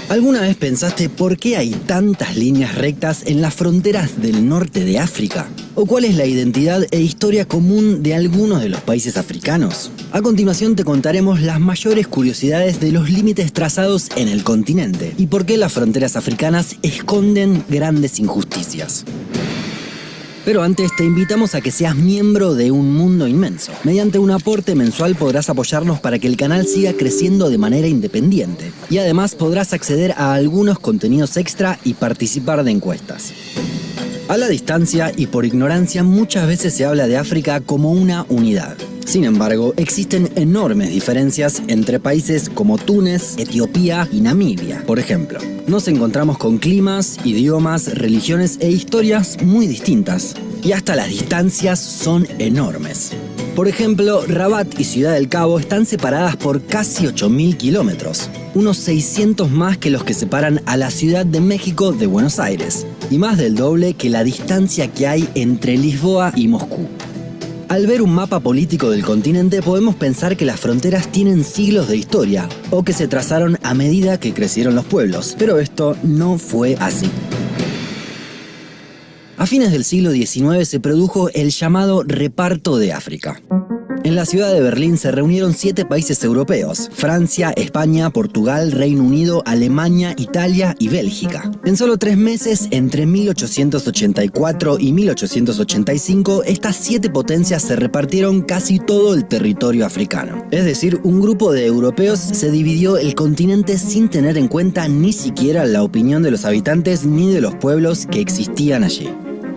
¿Alguna vez pensaste por qué hay tantas líneas rectas en las fronteras del norte de África? ¿O cuál es la identidad e historia común de algunos de los países africanos? A continuación te contaremos las mayores curiosidades de los límites trazados en el continente y por qué las fronteras africanas esconden grandes injusticias. Pero antes te invitamos a que seas miembro de Un Mundo Inmenso. Mediante un aporte mensual podrás apoyarnos para que el canal siga creciendo de manera independiente. Y además podrás acceder a algunos contenidos extra y participar de encuestas. A la distancia y por ignorancia muchas veces se habla de África como una unidad. Sin embargo, existen enormes diferencias entre países como Túnez, Etiopía y Namibia, por ejemplo. Nos encontramos con climas, idiomas, religiones e historias muy distintas. Y hasta las distancias son enormes. Por ejemplo, Rabat y Ciudad del Cabo están separadas por casi 8.000 kilómetros, unos 600 más que los que separan a la Ciudad de México de Buenos Aires, y más del doble que la distancia que hay entre Lisboa y Moscú. Al ver un mapa político del continente podemos pensar que las fronteras tienen siglos de historia o que se trazaron a medida que crecieron los pueblos, pero esto no fue así. A fines del siglo XIX se produjo el llamado Reparto de África. En la ciudad de Berlín se reunieron 7 países europeos: Francia, España, Portugal, Reino Unido, Alemania, Italia y Bélgica. En solo 3 meses, entre 1884 y 1885, estas 7 potencias se repartieron casi todo el territorio africano. Es decir, un grupo de europeos se dividió el continente sin tener en cuenta ni siquiera la opinión de los habitantes ni de los pueblos que existían allí.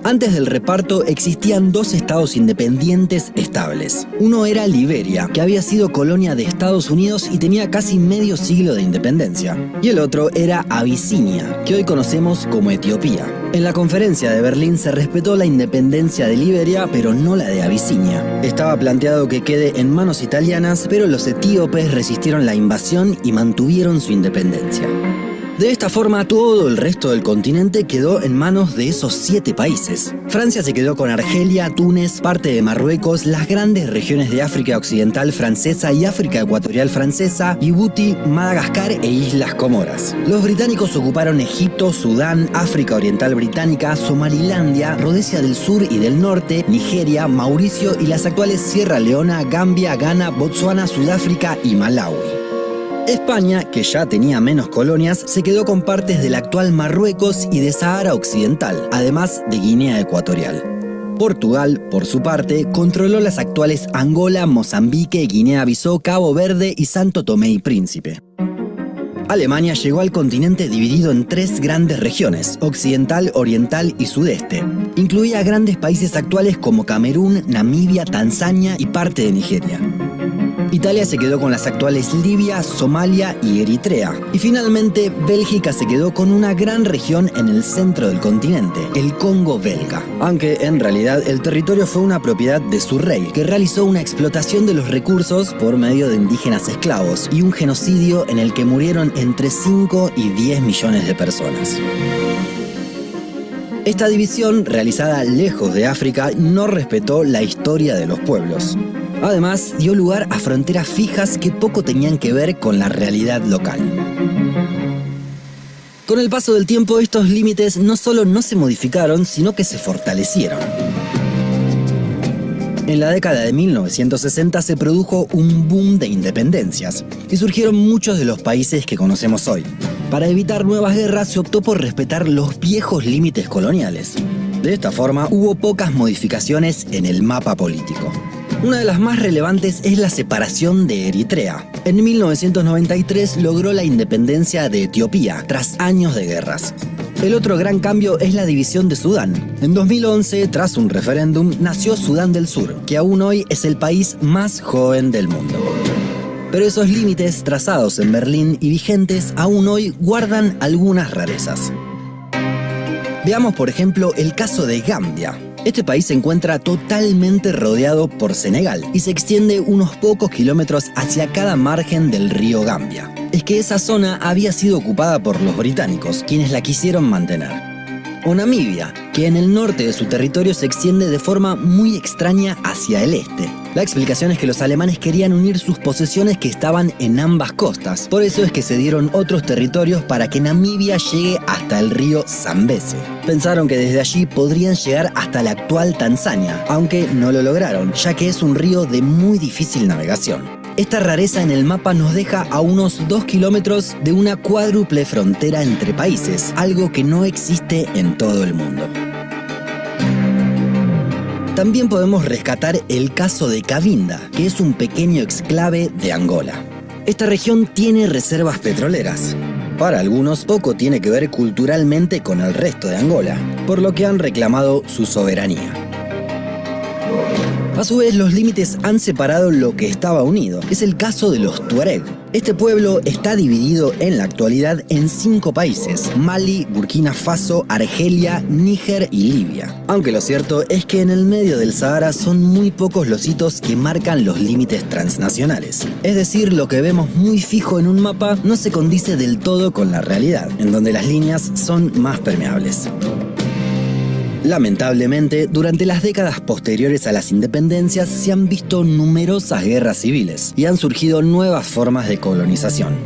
Antes del reparto existían 2 estados independientes estables. Uno era Liberia, que había sido colonia de Estados Unidos y tenía casi medio siglo de independencia. Y el otro era Abisinia, que hoy conocemos como Etiopía. En la conferencia de Berlín se respetó la independencia de Liberia, pero no la de Abisinia. Estaba planteado que quede en manos italianas, pero los etíopes resistieron la invasión y mantuvieron su independencia. De esta forma, todo el resto del continente quedó en manos de esos 7 países. Francia se quedó con Argelia, Túnez, parte de Marruecos, las grandes regiones de África Occidental francesa y África Ecuatorial francesa, Djibouti, Madagascar e Islas Comoras. Los británicos ocuparon Egipto, Sudán, África Oriental Británica, Somalilandia, Rodesia del Sur y del Norte, Nigeria, Mauricio y las actuales Sierra Leona, Gambia, Ghana, Botsuana, Sudáfrica y Malaui. España, que ya tenía menos colonias, se quedó con partes del actual Marruecos y de Sahara Occidental, además de Guinea Ecuatorial. Portugal, por su parte, controló las actuales Angola, Mozambique, Guinea-Bissau, Cabo Verde y Santo Tomé y Príncipe. Alemania llegó al continente dividido en 3 grandes regiones: occidental, oriental y sudeste. Incluía grandes países actuales como Camerún, Namibia, Tanzania y parte de Nigeria. Italia se quedó con las actuales Libia, Somalia y Eritrea. Y finalmente, Bélgica se quedó con una gran región en el centro del continente, el Congo belga. Aunque en realidad el territorio fue una propiedad de su rey, que realizó una explotación de los recursos por medio de indígenas esclavos y un genocidio en el que murieron entre 5 y 10 millones de personas. Esta división, realizada lejos de África, no respetó la historia de los pueblos. Además, dio lugar a fronteras fijas que poco tenían que ver con la realidad local. Con el paso del tiempo, estos límites no solo no se modificaron, sino que se fortalecieron. En la década de 1960 se produjo un boom de independencias y surgieron muchos de los países que conocemos hoy. Para evitar nuevas guerras se optó por respetar los viejos límites coloniales. De esta forma, hubo pocas modificaciones en el mapa político. Una de las más relevantes es la separación de Eritrea. En 1993 logró la independencia de Etiopía, tras años de guerras. El otro gran cambio es la división de Sudán. En 2011, tras un referéndum, nació Sudán del Sur, que aún hoy es el país más joven del mundo. Pero esos límites trazados en Berlín y vigentes aún hoy guardan algunas rarezas. Veamos por ejemplo el caso de Gambia. Este país se encuentra totalmente rodeado por Senegal y se extiende unos pocos kilómetros hacia cada margen del río Gambia. Es que esa zona había sido ocupada por los británicos, quienes la quisieron mantener. O Namibia, que en el norte de su territorio se extiende de forma muy extraña hacia el este. La explicación es que los alemanes querían unir sus posesiones que estaban en ambas costas. Por eso es que se dieron otros territorios para que Namibia llegue hasta el río Zambeze. Pensaron que desde allí podrían llegar hasta la actual Tanzania, aunque no lo lograron, ya que es un río de muy difícil navegación. Esta rareza en el mapa nos deja a unos 2 kilómetros de una cuádruple frontera entre países, algo que no existe en todo el mundo. También podemos rescatar el caso de Cabinda, que es un pequeño exclave de Angola. Esta región tiene reservas petroleras. Para algunos, poco tiene que ver culturalmente con el resto de Angola, por lo que han reclamado su soberanía. A su vez, los límites han separado lo que estaba unido. Es el caso de los Tuareg. Este pueblo está dividido en la actualidad en 5 países: Mali, Burkina Faso, Argelia, Níger y Libia. Aunque lo cierto es que en el medio del Sahara son muy pocos los hitos que marcan los límites transnacionales. Es decir, lo que vemos muy fijo en un mapa no se condice del todo con la realidad, en donde las líneas son más permeables. Lamentablemente, durante las décadas posteriores a las independencias se han visto numerosas guerras civiles y han surgido nuevas formas de colonización.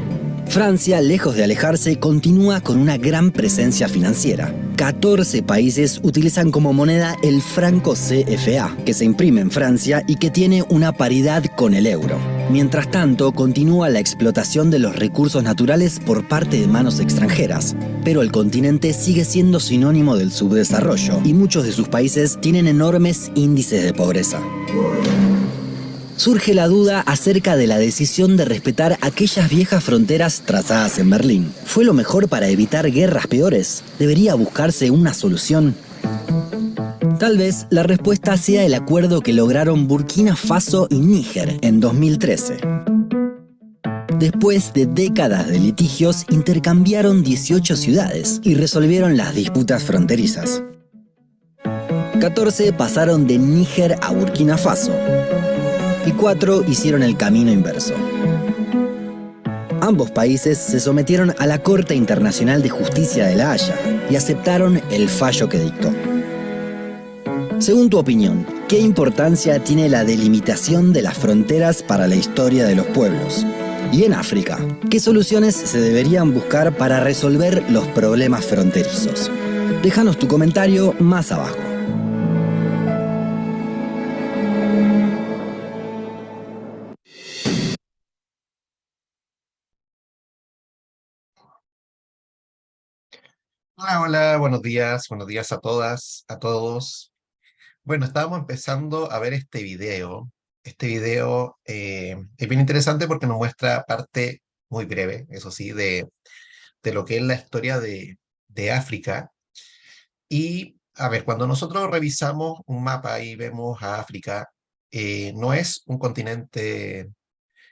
Francia, lejos de alejarse, continúa con una gran presencia financiera. 14 países utilizan como moneda el franco CFA, que se imprime en Francia y que tiene una paridad con el euro. Mientras tanto, continúa la explotación de los recursos naturales por parte de manos extranjeras, pero el continente sigue siendo sinónimo del subdesarrollo y muchos de sus países tienen enormes índices de pobreza. Surge la duda acerca de la decisión de respetar aquellas viejas fronteras trazadas en Berlín. ¿Fue lo mejor para evitar guerras peores? ¿Debería buscarse una solución? Tal vez la respuesta sea el acuerdo que lograron Burkina Faso y Níger en 2013. Después de décadas de litigios, intercambiaron 18 ciudades y resolvieron las disputas fronterizas. 14 pasaron de Níger a Burkina Faso y 4 hicieron el camino inverso. Ambos países se sometieron a la Corte Internacional de Justicia de La Haya y aceptaron el fallo que dictó. Según tu opinión, ¿qué importancia tiene la delimitación de las fronteras para la historia de los pueblos? Y en África, ¿qué soluciones se deberían buscar para resolver los problemas fronterizos? Déjanos tu comentario más abajo. Hola, hola, buenos días a todas, a todos. Bueno, estábamos empezando a ver este video. Este video es bien interesante porque nos muestra parte muy breve, eso sí, de lo que es la historia de África. Y, a ver, cuando nosotros revisamos un mapa y vemos a África, no es un continente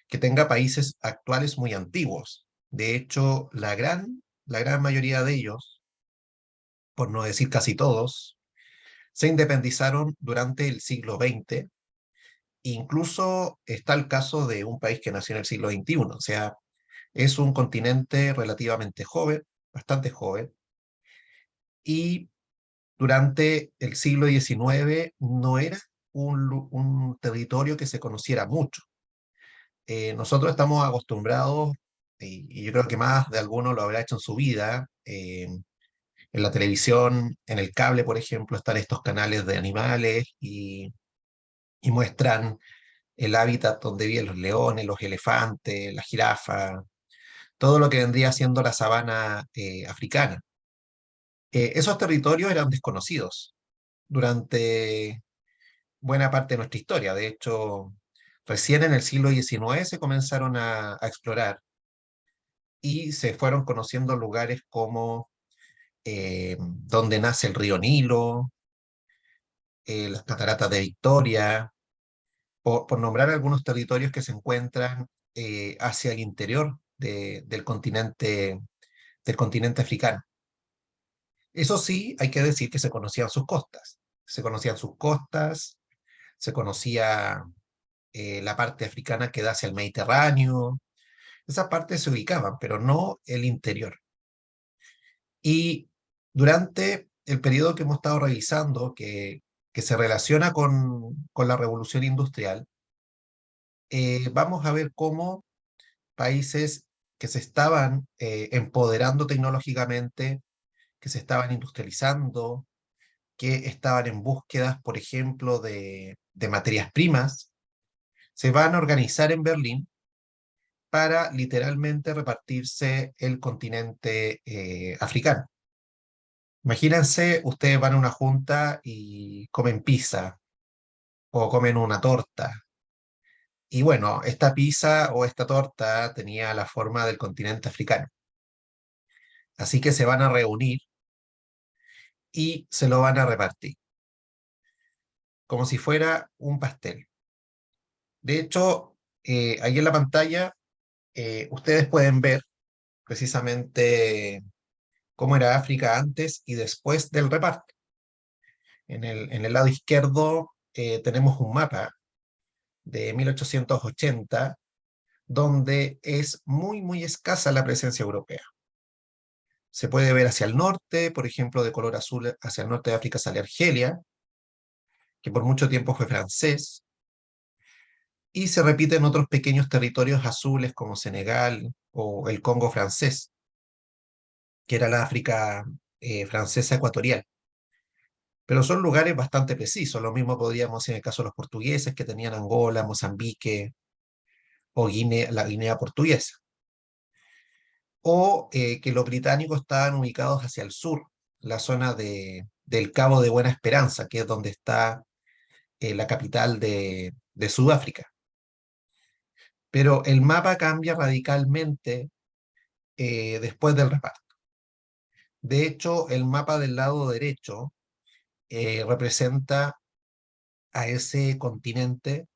que tenga países actuales muy antiguos. De hecho, la gran mayoría de ellos, por no decir casi todos, se independizaron durante el siglo XX. Incluso está el caso de un país que nació en el siglo XXI. O sea, es un continente relativamente joven, bastante joven, y durante el siglo XIX no era un territorio que se conociera mucho. Nosotros estamos acostumbrados, y yo creo que más de alguno lo habrá hecho en su vida, en la televisión, en el cable, por ejemplo, están estos canales de animales y muestran el hábitat donde viven los leones, los elefantes, la jirafa, todo lo que vendría siendo la sabana africana. Esos territorios eran desconocidos durante buena parte de nuestra historia. De hecho, recién en el siglo XIX se comenzaron a explorar y se fueron conociendo lugares como donde nace el río Nilo, las cataratas de Victoria, por nombrar algunos territorios que se encuentran hacia el interior del continente africano. Eso sí, hay que decir que se conocían sus costas. Se conocían sus costas, se conocía la parte africana que da hacia el Mediterráneo. Esas partes se ubicaban, pero no el interior. Y durante el periodo que hemos estado revisando, que se relaciona con la revolución industrial, vamos a ver cómo países que se estaban empoderando tecnológicamente, que se estaban industrializando, que estaban en búsquedas, por ejemplo, de materias primas, se van a organizar en Berlín para literalmente repartirse el continente africano. Imagínense, ustedes van a una junta y comen pizza o comen una torta. Y bueno, esta pizza o esta torta tenía la forma del continente africano. Así que se van a reunir y se lo van a repartir, como si fuera un pastel. De hecho, ahí en la pantalla ustedes pueden ver precisamente cómo era África antes y después del reparto. En el lado izquierdo tenemos un mapa de 1880 donde es muy, muy escasa la presencia europea. Se puede ver hacia el norte, por ejemplo, de color azul, hacia el norte de África sale Argelia, que por mucho tiempo fue francés, y se repiten otros pequeños territorios azules como Senegal o el Congo francés, que era la África francesa ecuatorial. Pero son lugares bastante precisos. Lo mismo podríamos decir en el caso de los portugueses, que tenían Angola, Mozambique o la Guinea portuguesa. O que los británicos estaban ubicados hacia el sur, la zona del Cabo de Buena Esperanza, que es donde está la capital de Sudáfrica. Pero el mapa cambia radicalmente después del reparto. De hecho, el mapa del lado derecho representa a ese continente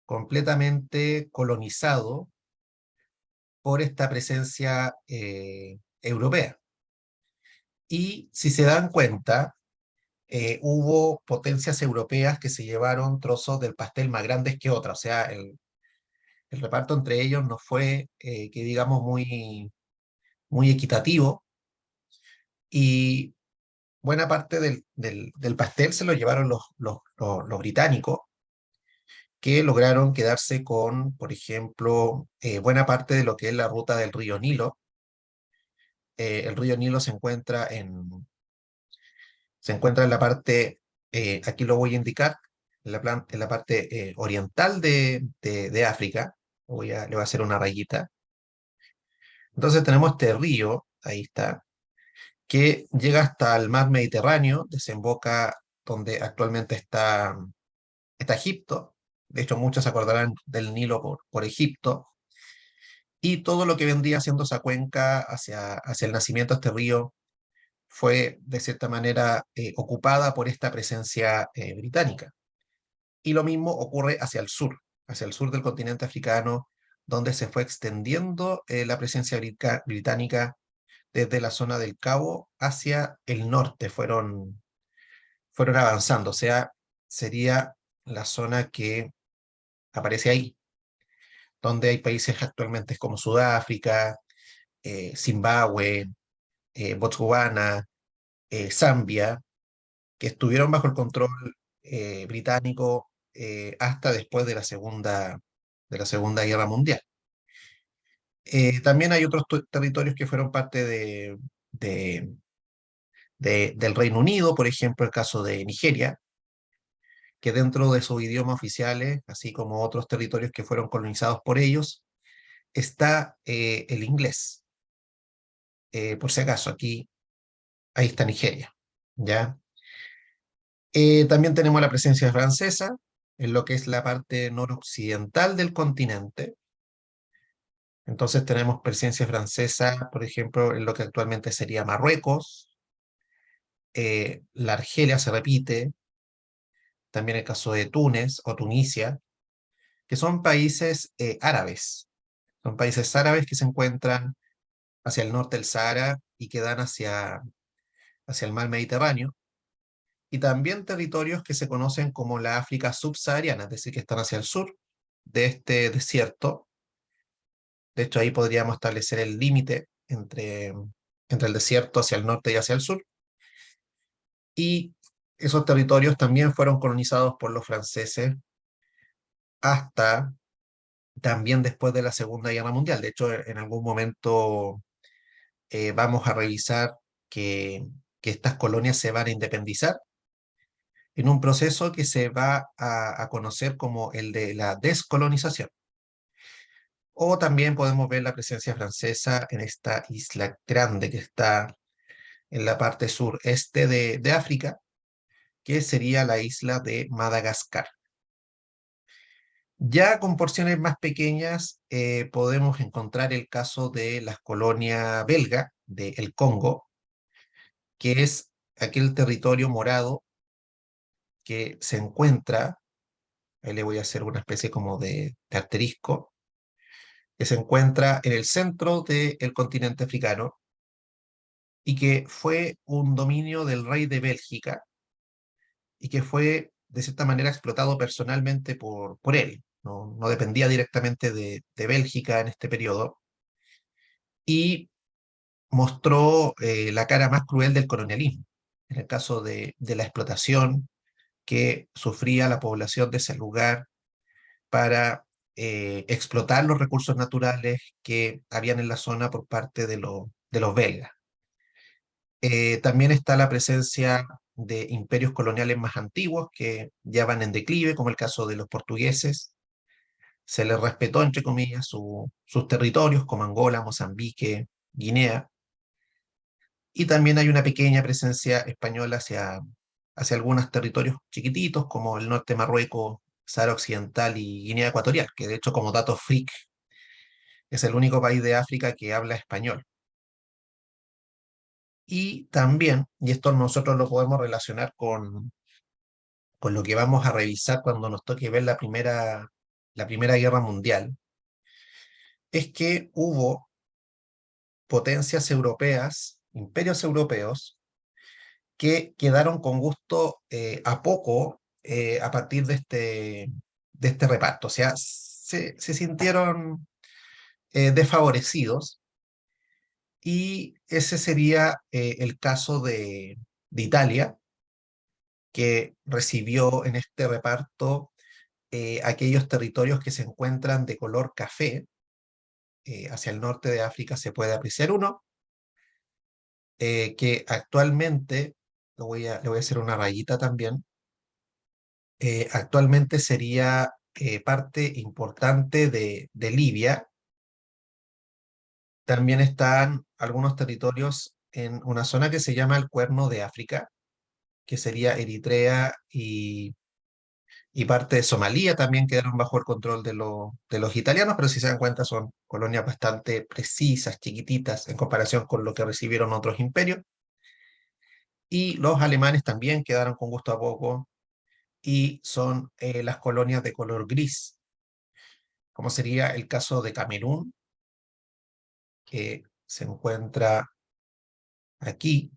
completamente colonizado por esta presencia europea. Y si se dan cuenta, hubo potencias europeas que se llevaron trozos del pastel más grandes que otras. O sea, el reparto entre ellos no fue, que digamos, muy, muy equitativo. Y buena parte del pastel se lo llevaron los británicos, que lograron quedarse con, por ejemplo, buena parte de lo que es la ruta del río Nilo. El río Nilo se encuentra en la parte, aquí lo voy a indicar, en la parte oriental de África. Le voy a hacer una rayita. Entonces tenemos este río, ahí está, que llega hasta el mar Mediterráneo, desemboca donde actualmente está Egipto. De hecho, muchos se acordarán del Nilo por Egipto. Y todo lo que vendría siendo esa cuenca hacia el nacimiento de este río fue, de cierta manera, ocupada por esta presencia británica. Y lo mismo ocurre hacia el sur del continente africano, donde se fue extendiendo la presencia británica desde la zona del Cabo hacia el norte. Fueron avanzando, o sea, sería la zona que aparece ahí, donde hay países actualmente como Sudáfrica, Zimbabue, Botswana, Zambia, que estuvieron bajo el control británico hasta después de la Segunda Guerra Mundial. También hay otros territorios que fueron parte de- del Reino Unido, por ejemplo, el caso de Nigeria, que dentro de sus idiomas oficiales, así como otros territorios que fueron colonizados por ellos, está el inglés. Por si acaso, ahí está Nigeria, ¿ya? También tenemos la presencia francesa en lo que es la parte noroccidental del continente. Entonces tenemos presencia francesa, por ejemplo, en lo que actualmente sería Marruecos. La Argelia se repite, también el caso de Túnez o Tunisia, que son países árabes. Son países árabes que se encuentran hacia el norte del Sahara y que dan hacia el mar Mediterráneo. Y también territorios que se conocen como la África subsahariana, es decir, que están hacia el sur de este desierto. De hecho, ahí podríamos establecer el límite entre el desierto hacia el norte y hacia el sur. y esos territorios también fueron colonizados por los franceses hasta también después de la Segunda Guerra Mundial. De hecho, en algún momento vamos a revisar que estas colonias se van a independizar en un proceso que se va a conocer como el de la descolonización. O también podemos ver la presencia francesa en esta isla grande que está en la parte sureste de África, que sería la isla de Madagascar. Ya con porciones más pequeñas podemos encontrar el caso de la colonia belga del Congo, que es aquel territorio morado que se encuentra, ahí le voy a hacer una especie como de asterisco, que se encuentra en el centro del continente africano y que fue un dominio del rey de Bélgica y que fue de cierta manera explotado personalmente por él. No dependía directamente de Bélgica en este periodo y mostró la cara más cruel del colonialismo, en el caso de la explotación que sufría la población de ese lugar para explotar los recursos naturales que habían en la zona por parte de los belgas. También está la presencia de imperios coloniales más antiguos que ya van en declive, como el caso de los portugueses. Se les respetó, entre comillas, sus territorios, como Angola, Mozambique, Guinea, y también hay una pequeña presencia española hacia algunos territorios chiquititos, como el norte de Marruecos, Sahara Occidental y Guinea Ecuatorial, que de hecho, como dato freak, es el único país de África que habla español. Y también, y esto nosotros lo podemos relacionar con lo que vamos a revisar cuando nos toque ver la primera Guerra Mundial, es que hubo potencias europeas, imperios europeos, que quedaron con gusto a poco a partir de este reparto. O sea, se sintieron desfavorecidos y ese sería el caso de Italia, que recibió en este reparto aquellos territorios que se encuentran de color café. Hacia el norte de África se puede apreciar uno, que actualmente, le voy a hacer una rayita también, actualmente sería parte importante de Libia. También están algunos territorios en una zona que se llama el Cuerno de África, que sería Eritrea y parte de Somalia también quedaron bajo el control de los italianos, pero si se dan cuenta son colonias bastante precisas, chiquititas, en comparación con lo que recibieron otros imperios. Y los alemanes también quedaron con gusto a poco y son las colonias de color gris, como sería el caso de Camerún, que se encuentra aquí,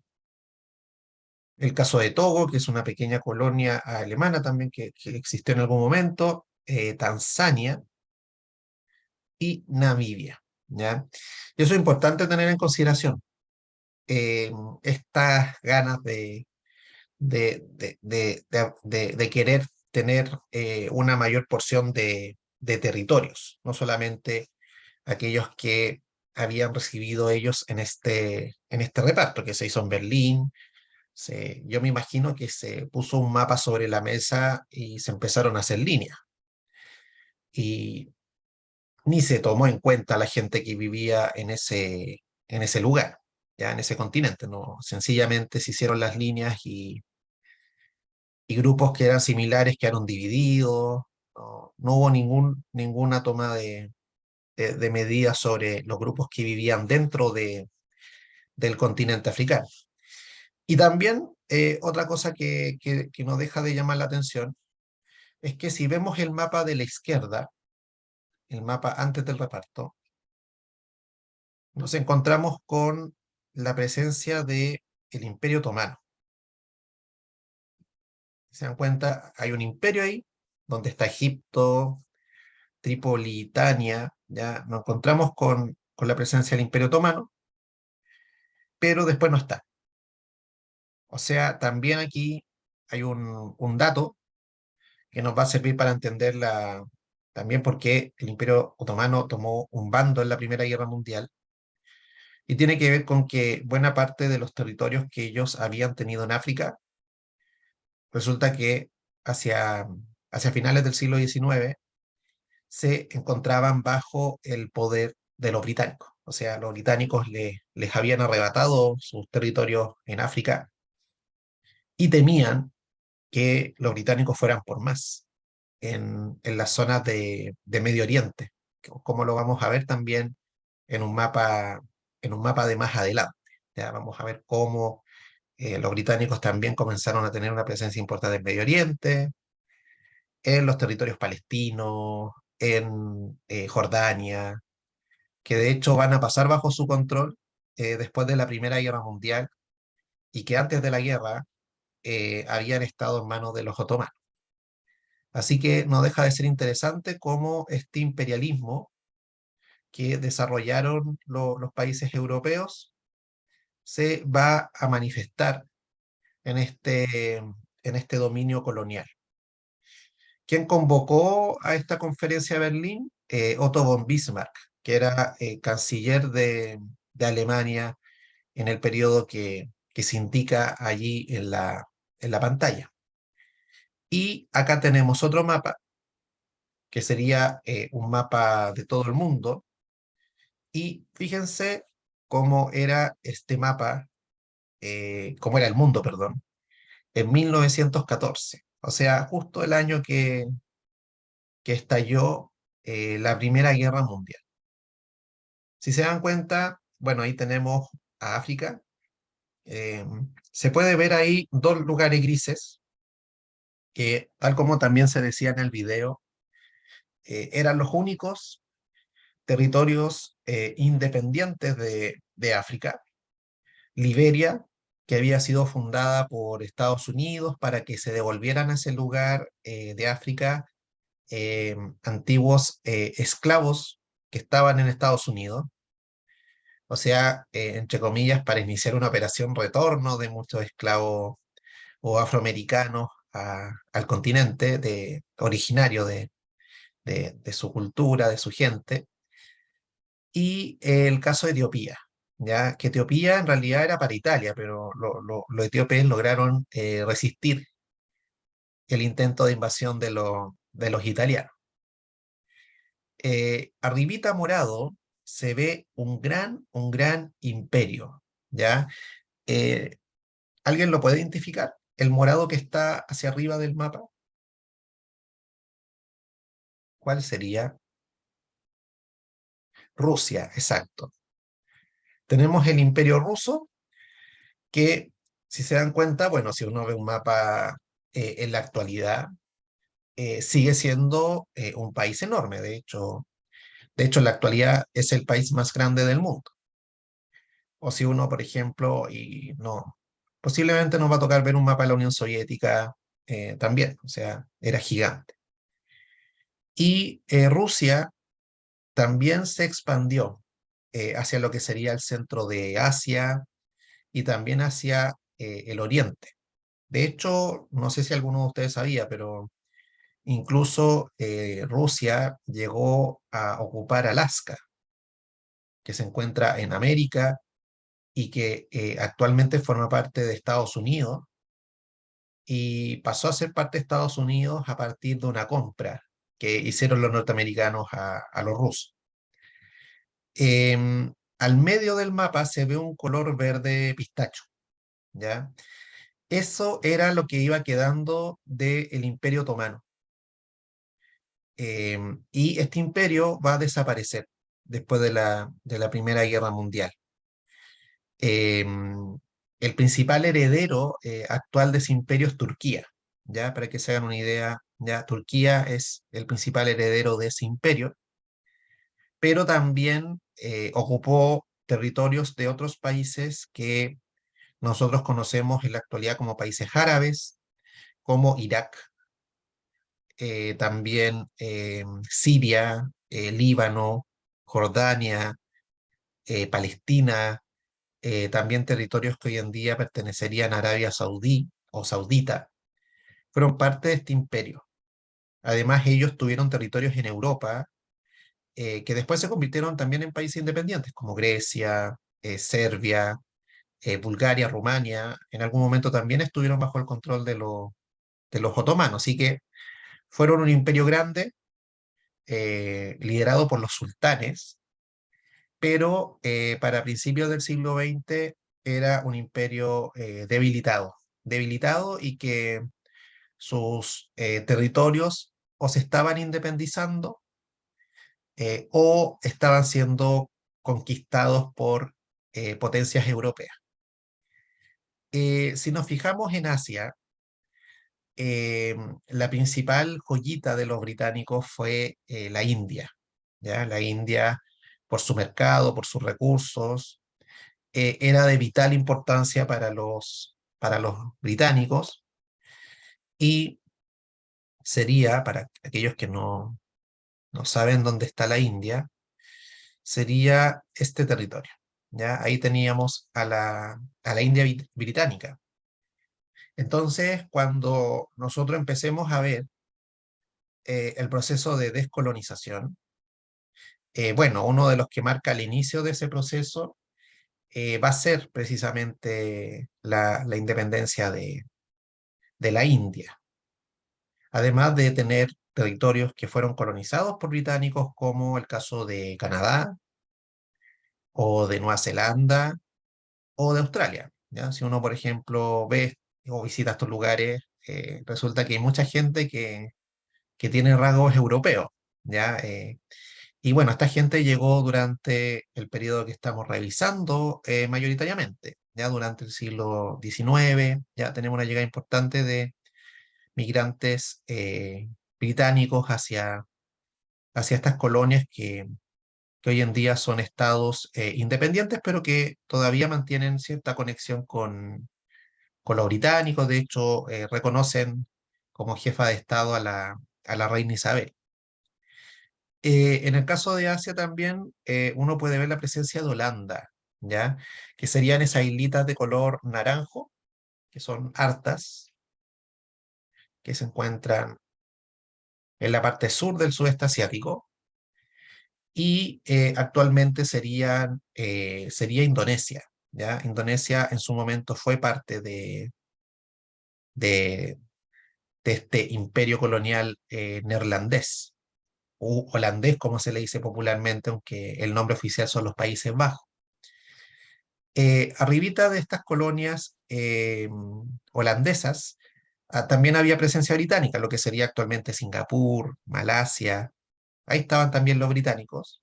el caso de Togo, que es una pequeña colonia alemana también que existió en algún momento, Tanzania y Namibia, ¿ya? Y eso es importante tener en consideración, eh, estas ganas de querer tener una mayor porción de territorios, no solamente aquellos que habían recibido ellos en este reparto que se hizo en Berlín. Yo me imagino que se puso un mapa sobre la mesa y se empezaron a hacer líneas. Y ni se tomó en cuenta la gente que vivía en ese lugar, ya en ese continente, ¿no? Sencillamente se hicieron las líneas y grupos que eran similares quedaron divididos. No hubo ninguna toma de medidas sobre los grupos que vivían dentro del continente africano. Y también otra cosa que no deja de llamar la atención es que si vemos el mapa de la izquierda, el mapa antes del reparto, nos encontramos con la presencia del Imperio Otomano. Si se dan cuenta, hay un imperio ahí, donde está Egipto, Tripolitania, ya nos encontramos con la presencia del Imperio Otomano, pero después no está. O sea, también aquí hay un dato que nos va a servir para entender también por qué el Imperio Otomano tomó un bando en la Primera Guerra Mundial, y tiene que ver con que buena parte de los territorios que ellos habían tenido en África, resulta que hacia, hacia finales del siglo XIX se encontraban bajo el poder de los británicos. O sea, los británicos les habían arrebatado sus territorios en África y temían que los británicos fueran por más en las zonas de Medio Oriente, como lo vamos a ver también en un mapa, en un mapa de más adelante. Ya vamos a ver cómo los británicos también comenzaron a tener una presencia importante en Medio Oriente, en los territorios palestinos, en Jordania, que de hecho van a pasar bajo su control después de la Primera Guerra Mundial, y que antes de la guerra habían estado en manos de los otomanos. Así que no deja de ser interesante cómo este imperialismo que desarrollaron los países europeos se va a manifestar en este dominio colonial. ¿Quién convocó a esta conferencia de Berlín? Otto von Bismarck, que era canciller de Alemania en el periodo que se indica allí en la pantalla. Y acá tenemos otro mapa, que sería un mapa de todo el mundo. Y fíjense cómo era este mapa, cómo era el mundo, perdón, en 1914. O sea, justo el año que estalló la Primera Guerra Mundial. Si se dan cuenta, bueno, ahí tenemos a África. eh, Se puede ver ahí dos lugares grises, que tal como también se decía en el video, eran los únicos territorios independientes de África. Liberia, que había sido fundada por Estados Unidos para que se devolvieran a ese lugar de África antiguos esclavos que estaban en Estados Unidos. O sea, entre comillas, para iniciar una operación retorno de muchos esclavos o afroamericanos al continente originario de su cultura, de su gente. Y el caso de Etiopía, ya que Etiopía en realidad era para Italia, pero los etíopes lograron resistir el intento de invasión de los italianos. Arribita morado se ve un gran imperio, ¿ya? Eh, ¿Alguien lo puede identificar? El morado que está hacia arriba del mapa, ¿cuál sería? Rusia, exacto. Tenemos el imperio ruso, que si se dan cuenta, bueno, si uno ve un mapa en la actualidad, sigue siendo un país enorme. De hecho, en la actualidad es el país más grande del mundo. O si uno, por ejemplo, y no, posiblemente nos va a tocar ver un mapa de la Unión Soviética también, o sea, era gigante. Y Rusia también se expandió hacia lo que sería el centro de Asia y también hacia el oriente. De hecho, no sé si alguno de ustedes sabía, pero incluso Rusia llegó a ocupar Alaska, que se encuentra en América y que actualmente forma parte de Estados Unidos, y pasó a ser parte de Estados Unidos a partir de una compra que hicieron los norteamericanos a los rusos. Al medio del mapa se ve un color verde pistacho, ¿ya? Eso era lo que iba quedando del Imperio Otomano. Y este imperio va a desaparecer después de la Primera Guerra Mundial. Em, el principal heredero actual de ese imperio es Turquía, ¿ya? Para que se hagan una idea, ya Turquía es el principal heredero de ese imperio, pero también ocupó territorios de otros países que nosotros conocemos en la actualidad como países árabes, como Irak, también Siria, Líbano, Jordania, Palestina, también territorios que hoy en día pertenecerían a Arabia Saudí o Saudita, fueron parte de este imperio. Además, ellos tuvieron territorios en Europa que después se convirtieron también en países independientes, como Grecia, Serbia, Bulgaria, Rumania. En algún momento también estuvieron bajo el control de los otomanos, así que fueron un imperio grande, liderado por los sultanes, pero para principios del siglo XX era un imperio debilitado y que sus territorios o se estaban independizando o estaban siendo conquistados por potencias europeas. Si nos fijamos en Asia, la principal joyita de los británicos fue la India, ¿ya? La India, por su mercado, por sus recursos, era de vital importancia para los británicos y sería, para aquellos que no saben dónde está la India, sería este territorio, ¿ya? Ahí teníamos a la India británica. Entonces, cuando nosotros empecemos a ver el proceso de descolonización, bueno, uno de los que marca el inicio de ese proceso va a ser precisamente la independencia de la India, además de tener territorios que fueron colonizados por británicos, como el caso de Canadá o de Nueva Zelanda o de Australia, ¿ya? Si uno, por ejemplo, ve o visita estos lugares, resulta que hay mucha gente que tiene rasgos europeos, ¿ya? Y bueno, esta gente llegó durante el periodo que estamos revisando mayoritariamente, ya durante el siglo XIX, ya tenemos una llegada importante de migrantes británicos hacia estas colonias que hoy en día son estados independientes, pero que todavía mantienen cierta conexión con los británicos. De hecho, reconocen como jefa de estado a la reina Isabel. En el caso de Asia también uno puede ver la presencia de Holanda, ¿ya? Que serían esas islitas de color naranjo, que son hartas, que se encuentran en la parte sur del sudeste asiático, y actualmente sería Indonesia, ¿ya? Indonesia en su momento fue parte de, de este imperio colonial neerlandés, o holandés, como se le dice popularmente, aunque el nombre oficial son los Países Bajos. Arribita de estas colonias holandesas, también había presencia británica, lo que sería actualmente Singapur, Malasia, ahí estaban también los británicos.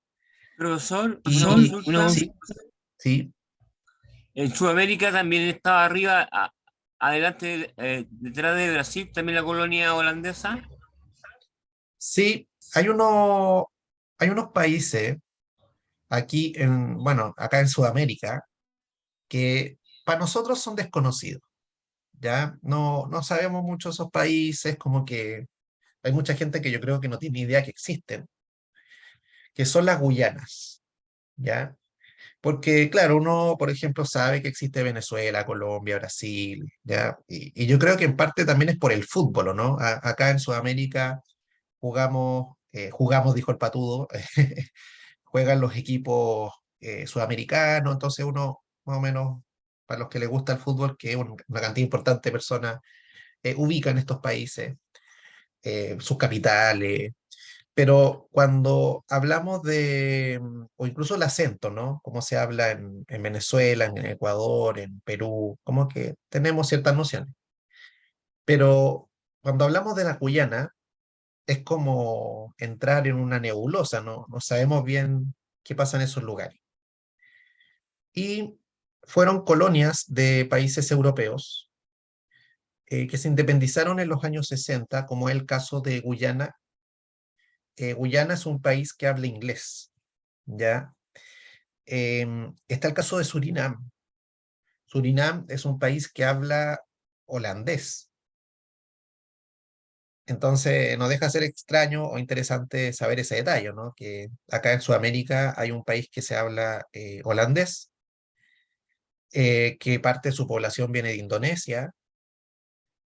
Profesor, una Y consulta. sí, sí, En Sudamérica también estaba arriba, adelante, detrás de Brasil, también la colonia holandesa. sí, hay unos países aquí bueno, acá en Sudamérica, que para nosotros son desconocidos, ¿ya? No sabemos mucho de esos países, como que hay mucha gente que yo creo que no tiene idea que existen, que son las Guyanas, ¿ya? Porque, claro, uno, por ejemplo, sabe que existe Venezuela, Colombia, Brasil, ¿ya? Y yo creo que en parte también es por el fútbol, ¿o ¿no? Acá en Sudamérica jugamos, dijo el Patudo, juegan los equipos sudamericanos, entonces uno, más o menos, para los que les gusta el fútbol, que es una cantidad importante de personas ubican estos países, sus capitales, pero cuando hablamos o incluso el acento, ¿no? Cómo se habla en Venezuela, en Ecuador, en Perú, como que tenemos ciertas nociones. Pero cuando hablamos de la Guyana, es como entrar en una nebulosa, ¿no? No sabemos bien qué pasa en esos lugares. Y fueron colonias de países europeos que se independizaron en los años 60, como es el caso de Guyana. Guyana es un país que habla inglés, ¿ya? Está el caso de Surinam. Surinam es un país que habla holandés. Entonces, no deja de ser extraño o interesante saber ese detalle, ¿no? Que acá en Sudamérica hay un país que se habla holandés que parte de su población viene de Indonesia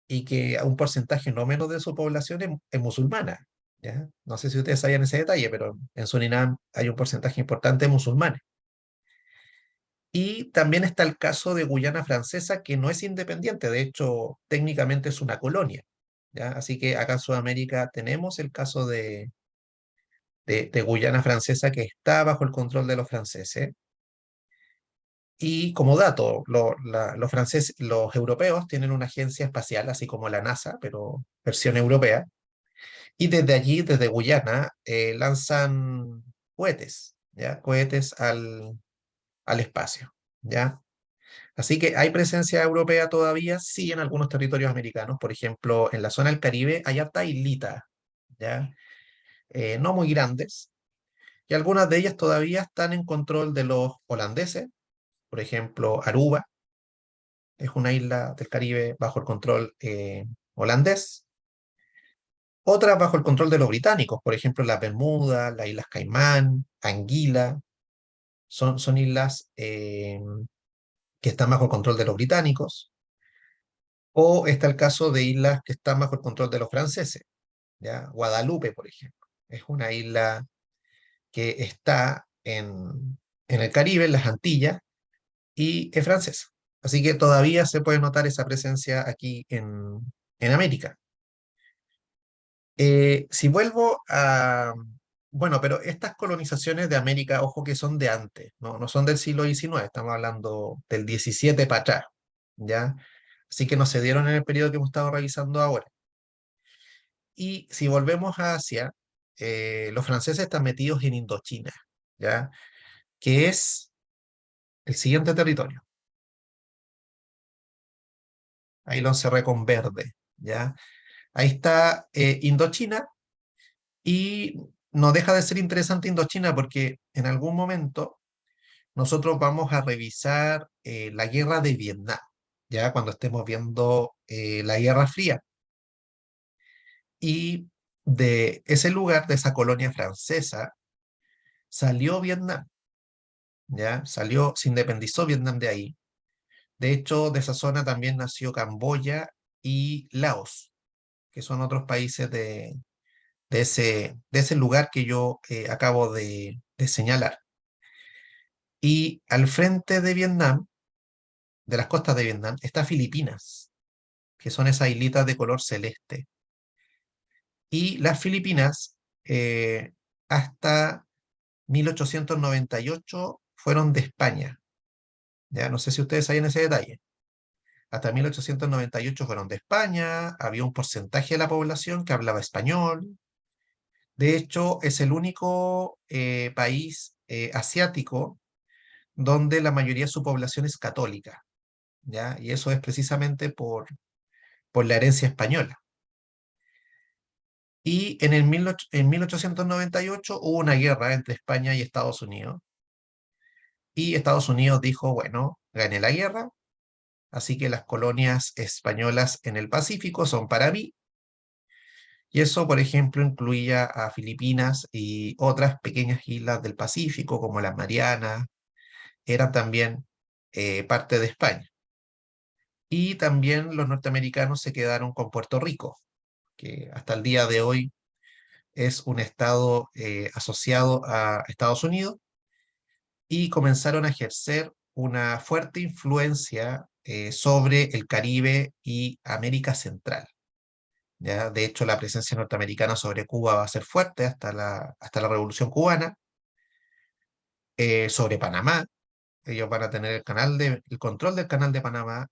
y que un porcentaje no menos de su población es musulmana. ¿Ya? No sé si ustedes sabían ese detalle, pero en Surinam hay un porcentaje importante de musulmanes. Y también está el caso de Guyana Francesa, que no es independiente, de hecho, técnicamente es una colonia. ¿Ya? Así que acá en Sudamérica tenemos el caso de Guyana Francesa, que está bajo el control de los franceses. Y como dato, los franceses, los europeos tienen una agencia espacial, así como la NASA, pero versión europea. Y desde allí, desde Guyana, lanzan cohetes, ¿ya? Cohetes al espacio, ¿ya? Así que hay presencia europea todavía, sí, en algunos territorios americanos. Por ejemplo, en la zona del Caribe hay harta islita, ¿ya? No muy grandes, y algunas de ellas todavía están en control de los holandeses. Por ejemplo, Aruba es una isla del Caribe bajo el control holandés. Otras bajo el control de los británicos, por ejemplo, las Bermudas, las Islas Caimán, Anguila, son islas que están bajo el control de los británicos. O está el caso de islas que están bajo el control de los franceses, ¿ya? Guadalupe, por ejemplo, es una isla que está en el Caribe, en las Antillas, y es francesa. Así que todavía se puede notar esa presencia aquí en América. Si vuelvo a... Bueno, pero estas colonizaciones de América, ojo que son de antes, no son del siglo XIX, estamos hablando del 17 para atrás, ¿ya? Así que no se dieron en el periodo que hemos estado revisando ahora. Y si volvemos a Asia, los franceses están metidos en Indochina, ¿ya? Que es el siguiente territorio. Ahí lo encerré con verde, ¿ya? Ahí está Indochina, y no deja de ser interesante Indochina porque en algún momento nosotros vamos a revisar la guerra de Vietnam, ¿ya? Cuando estemos viendo la Guerra Fría. Y de ese lugar, de esa colonia francesa, salió Vietnam, ¿ya? Se independizó Vietnam de ahí. De hecho, de esa zona también nació Camboya y Laos, que son otros países de ese lugar que yo acabo de señalar. Y al frente de Vietnam, de las costas de Vietnam, está Filipinas, que son esas islitas de color celeste. Y las Filipinas, hasta 1898, fueron de España. Ya no sé si ustedes saben ese detalle. Hasta 1898 fueron de España, había un porcentaje de la población que hablaba español. De hecho, es el único país asiático donde la mayoría de su población es católica, ¿ya? Y eso es precisamente por la herencia española. Y en 1898 hubo una guerra entre España y Estados Unidos. Y Estados Unidos dijo, bueno, gané la guerra, así que las colonias españolas en el Pacífico son para mí. Y eso, por ejemplo, incluía a Filipinas y otras pequeñas islas del Pacífico, como las Marianas, eran también parte de España. Y también los norteamericanos se quedaron con Puerto Rico, que hasta el día de hoy es un estado asociado a Estados Unidos, y comenzaron a ejercer una fuerte influencia sobre el Caribe y América Central. ¿Ya? De hecho, la presencia norteamericana sobre Cuba va a ser fuerte hasta la Revolución Cubana. Sobre Panamá, ellos van a tener el control del canal de Panamá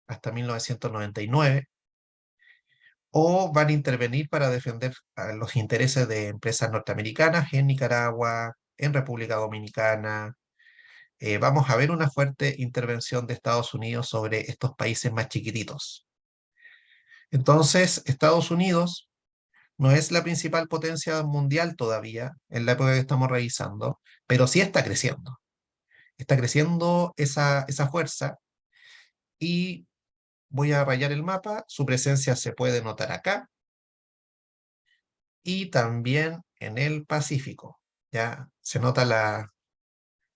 hasta 1999, o van a intervenir para defender los intereses de empresas norteamericanas en Nicaragua, en República Dominicana. Vamos a ver una fuerte intervención de Estados Unidos sobre estos países más chiquititos. Entonces, Estados Unidos no es la principal potencia mundial todavía, en la época que estamos revisando, pero sí está creciendo. Está creciendo esa fuerza, y voy a rayar el mapa. Su presencia se puede notar acá y también en el Pacífico. Ya se nota la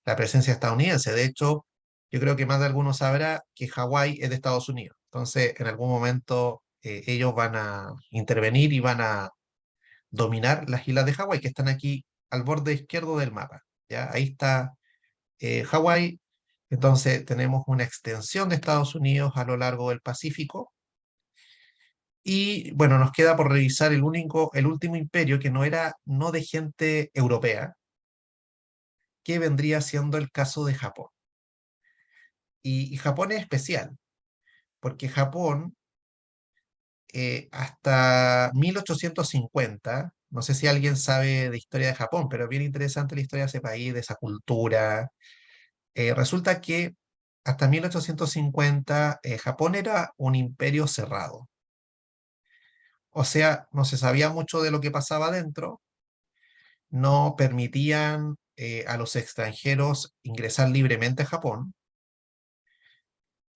presencia estadounidense. De hecho, yo creo que más de alguno sabrá que Hawái es de Estados Unidos. Entonces, en algún momento ellos van a intervenir y van a dominar las islas de Hawái, que están aquí al borde izquierdo del mapa. ¿Ya? Ahí está Hawái. Entonces, tenemos una extensión de Estados Unidos a lo largo del Pacífico. Y bueno, nos queda por revisar el último imperio que no de gente europea, que vendría siendo el caso de Japón. Y Japón es especial, porque Japón, hasta 1850, no sé si alguien sabe de historia de Japón, pero es bien interesante la historia de ese país, de esa cultura. Resulta que hasta 1850 Japón era un imperio cerrado. O sea, no se sabía mucho de lo que pasaba dentro, no permitían a los extranjeros ingresar libremente a Japón,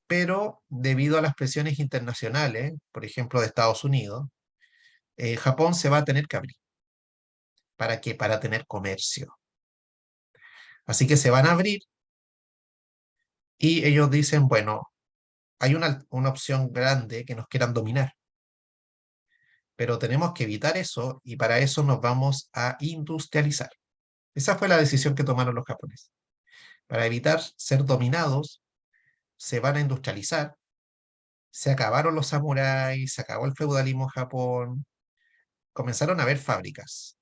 pero debido a las presiones internacionales, por ejemplo de Estados Unidos, Japón se va a tener que abrir. ¿Para qué? Para tener comercio. Así que se van a abrir y ellos dicen, bueno, hay una opción grande que nos quieran dominar, pero tenemos que evitar eso y para eso nos vamos a industrializar. Esa fue la decisión que tomaron los japoneses. Para evitar ser dominados, se van a industrializar. Se acabaron los samuráis, se acabó el feudalismo en Japón, comenzaron a haber fábricas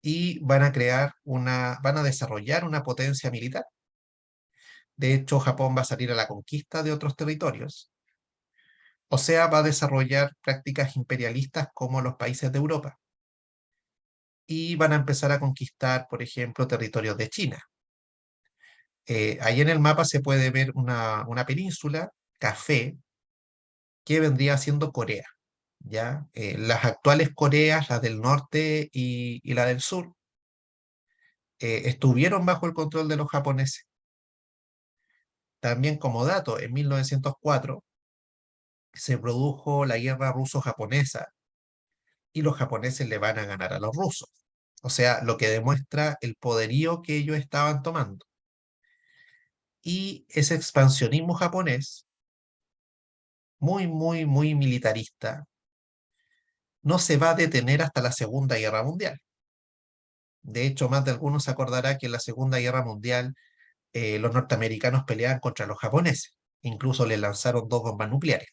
y van a desarrollar una potencia militar. De hecho, Japón va a salir a la conquista de otros territorios. O sea, va a desarrollar prácticas imperialistas como los países de Europa. Y van a empezar a conquistar, por ejemplo, territorios de China. Ahí en el mapa se puede ver una península, café, que vendría siendo Corea. ¿Ya? Las actuales Coreas, la del norte y la del sur, estuvieron bajo el control de los japoneses. También como dato, en 1904 se produjo la guerra ruso-japonesa y los japoneses le van a ganar a los rusos. O sea, lo que demuestra el poderío que ellos estaban tomando. Y ese expansionismo japonés, muy, muy, muy militarista, no se va a detener hasta la Segunda Guerra Mundial. De hecho, más de algunos se acordará que en la Segunda Guerra Mundial los norteamericanos peleaban contra los japoneses. Incluso les lanzaron 2 bombas nucleares.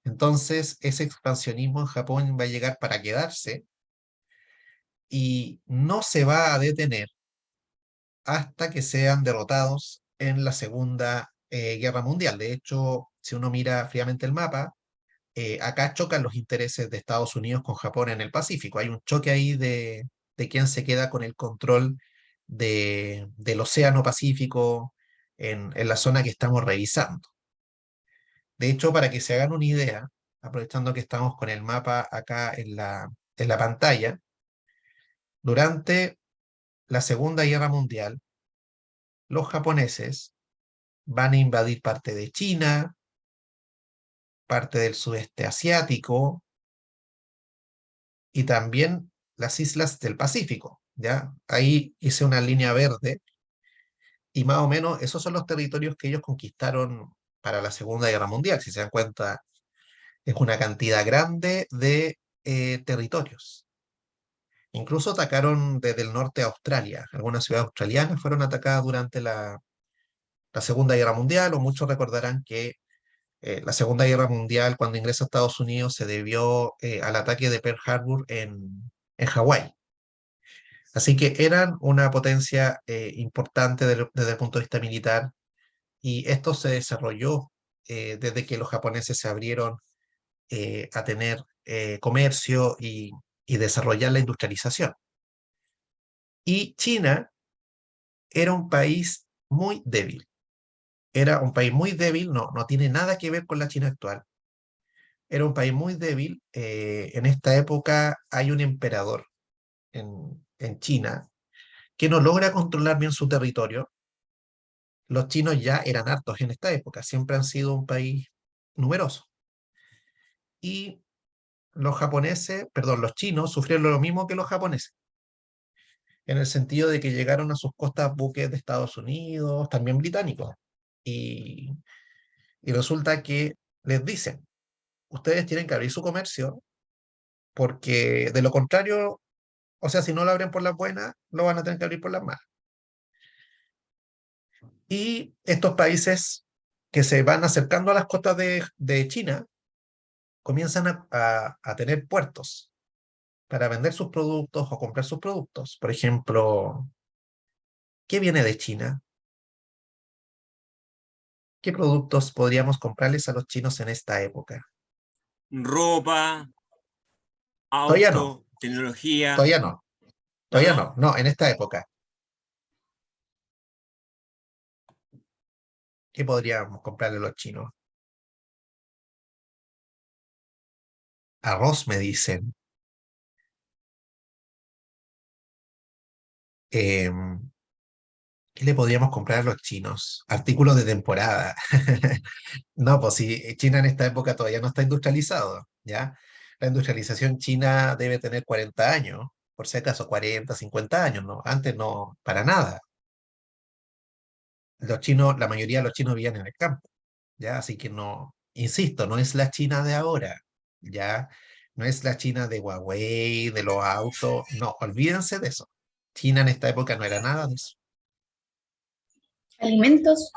Entonces, ese expansionismo en Japón va a llegar para quedarse y no se va a detener hasta que sean derrotados en la Segunda Guerra Mundial. De hecho, si uno mira fríamente el mapa, acá chocan los intereses de Estados Unidos con Japón en el Pacífico. Hay un choque ahí de quién se queda con el control del Océano Pacífico en la zona que estamos revisando. De hecho, para que se hagan una idea, aprovechando que estamos con el mapa acá en la pantalla, durante la Segunda Guerra Mundial, los japoneses van a invadir parte de China, parte del sudeste asiático y también las islas del Pacífico, ¿ya? Ahí hice una línea verde y más o menos esos son los territorios que ellos conquistaron para la Segunda Guerra Mundial. Si se dan cuenta, es una cantidad grande de territorios. Incluso atacaron desde el norte a Australia. Algunas ciudades australianas fueron atacadas durante la Segunda Guerra Mundial, o muchos recordarán que la Segunda Guerra Mundial, cuando ingresa a Estados Unidos, se debió al ataque de Pearl Harbor en Hawái. Así que eran una potencia importante desde el punto de vista militar, y esto se desarrolló desde que los japoneses se abrieron a tener comercio y desarrollar la industrialización. Y China era un país muy débil. Era un país muy débil, no tiene nada que ver con la China actual. Era un país muy débil. En esta época hay un emperador en China que no logra controlar bien su territorio. Los chinos ya eran hartos en esta época, siempre han sido un país numeroso. Y los chinos sufrieron lo mismo que los japoneses. en el sentido de que llegaron a sus costas buques de Estados Unidos, también británicos, y, y resulta que les dicen, ustedes tienen que abrir su comercio, porque de lo contrario, o sea, si no lo abren por las buenas, lo van a tener que abrir por las malas. Y estos países que se van acercando a las costas de China comienzan a tener puertos para vender sus productos o comprar sus productos. Por ejemplo, ¿qué viene de China? ¿Qué productos podríamos comprarles a los chinos en esta época? Ropa, Todavía no, auto, tecnología. todavía no, No, todavía no. no, no, en esta época. ¿Qué podríamos comprarle a los chinos? Arroz, me dicen. Em, ¿Qué le podríamos comprar a los chinos? Artículos de temporada. No, pues si China en esta época todavía no está industrializado, ¿ya? La industrialización china debe tener 40 años, por si acaso 40, 50 años, ¿no? Antes no, para nada. Los chinos, la mayoría de los chinos vivían en el campo, ¿ya? Así que no, insisto, no es la China de ahora, ¿ya? No es la China de Huawei, de los autos, no, olvídense de eso. China en esta época no era nada de eso. Alimentos,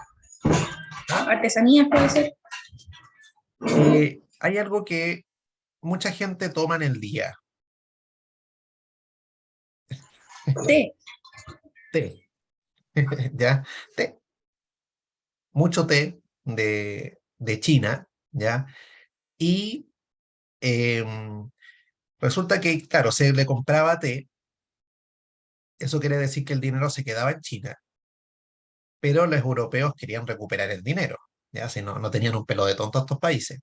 ¿Ah? artesanías puede ser. Hay algo que mucha gente toma en el día, Té, té, ¿ya? Té, mucho té de China, ¿ya? Y em, resulta que, claro, se le compraba té, eso quiere decir que el dinero se quedaba en China, pero los europeos querían recuperar el dinero, ¿ya? Si no, no tenían un pelo de tonto a estos países.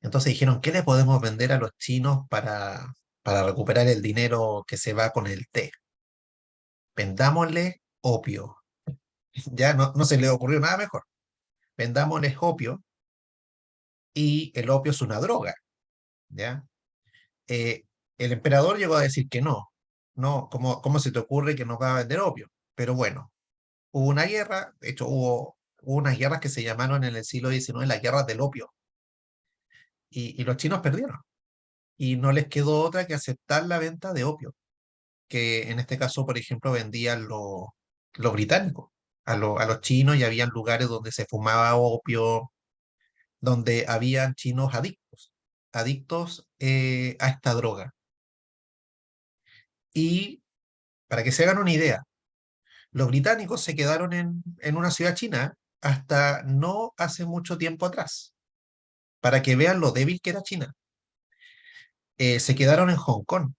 Entonces dijeron, ¿qué le podemos vender a los chinos para recuperar el dinero que se va con el té? Vendámosle opio. Ya no, no se le ocurrió nada mejor. Vendámosles opio y el opio es una droga, ¿ya? Eh, el emperador llegó a decir que no, no, ¿cómo se te ocurre que nos va a vender opio? Pero bueno, hubo una guerra, de hecho hubo unas guerras que se llamaron en el siglo XIX las guerras del opio, y los chinos perdieron, y no les quedó otra que aceptar la venta de opio, que en este caso, por ejemplo, vendían los británicos, a los chinos, y habían lugares donde se fumaba opio, donde habían chinos adictos a esta droga. Y para que se hagan una idea, los británicos se quedaron en una ciudad china hasta no hace mucho tiempo atrás, para que vean lo débil que era China. Se quedaron en Hong Kong,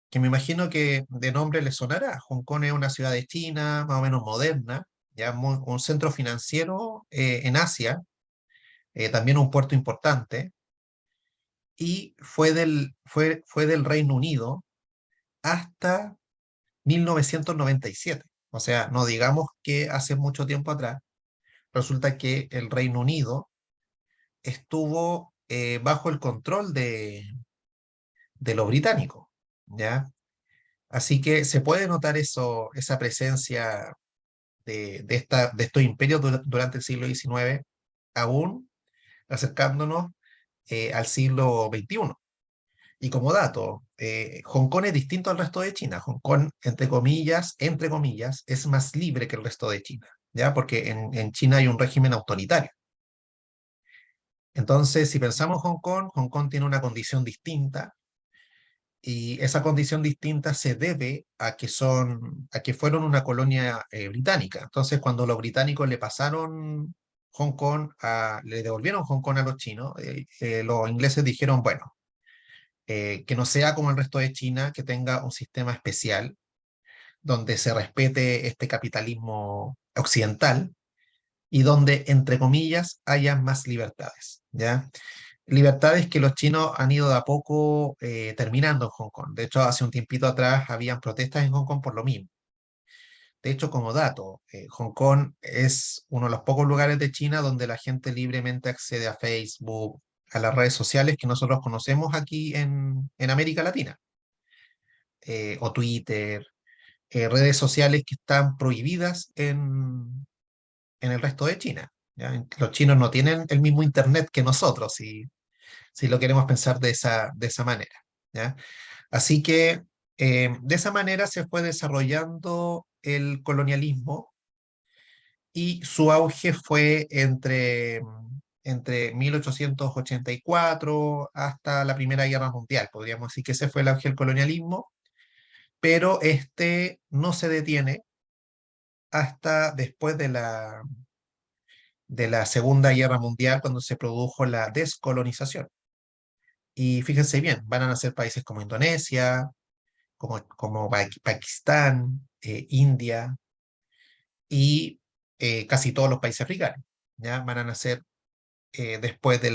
que me imagino que de nombre les sonará. Hong Kong es una ciudad de China, más o menos moderna, ya un centro financiero en Asia, también un puerto importante, y fue del Reino Unido hasta 1997. O sea, no digamos que hace mucho tiempo atrás. Resulta que el Reino Unido estuvo bajo el control de los británicos, ¿ya? Así que se puede notar esa presencia de estos imperios durante el siglo XIX, aún acercándonos al siglo XXI. Y como dato, Hong Kong es distinto al resto de China. Hong Kong, entre comillas, es más libre que el resto de China, ¿ya? Porque en China hay un régimen autoritario. Entonces, si pensamos Hong Kong tiene una condición distinta, y esa condición distinta se debe a que fueron una colonia británica. Entonces, cuando los británicos le pasaron le devolvieron Hong Kong a los chinos, los ingleses dijeron, bueno, que no sea como el resto de China, que tenga un sistema especial donde se respete este capitalismo occidental y donde, entre comillas, haya más libertades, ¿ya? Libertades que los chinos han ido de a poco terminando en Hong Kong. De hecho, hace un tiempito atrás habían protestas en Hong Kong por lo mismo. De hecho, como dato, Hong Kong es uno de los pocos lugares de China donde la gente libremente accede a Facebook, a las redes sociales que nosotros conocemos aquí en América Latina, o Twitter. redes sociales que están prohibidas en el resto de China. ¿Ya? Los chinos no tienen el mismo internet que nosotros, si lo queremos pensar de esa manera. ¿Ya? Así que de esa manera se fue desarrollando el colonialismo y su auge fue entre 1884 hasta la Primera Guerra Mundial. Podríamos decir que ese fue el auge del colonialismo, pero este no se detiene hasta después de la Segunda Guerra Mundial, cuando se produjo la descolonización. Y fíjense bien, van a nacer países como Indonesia, como Pakistán, India y casi todos los países africanos. ¿Ya? Van a nacer después de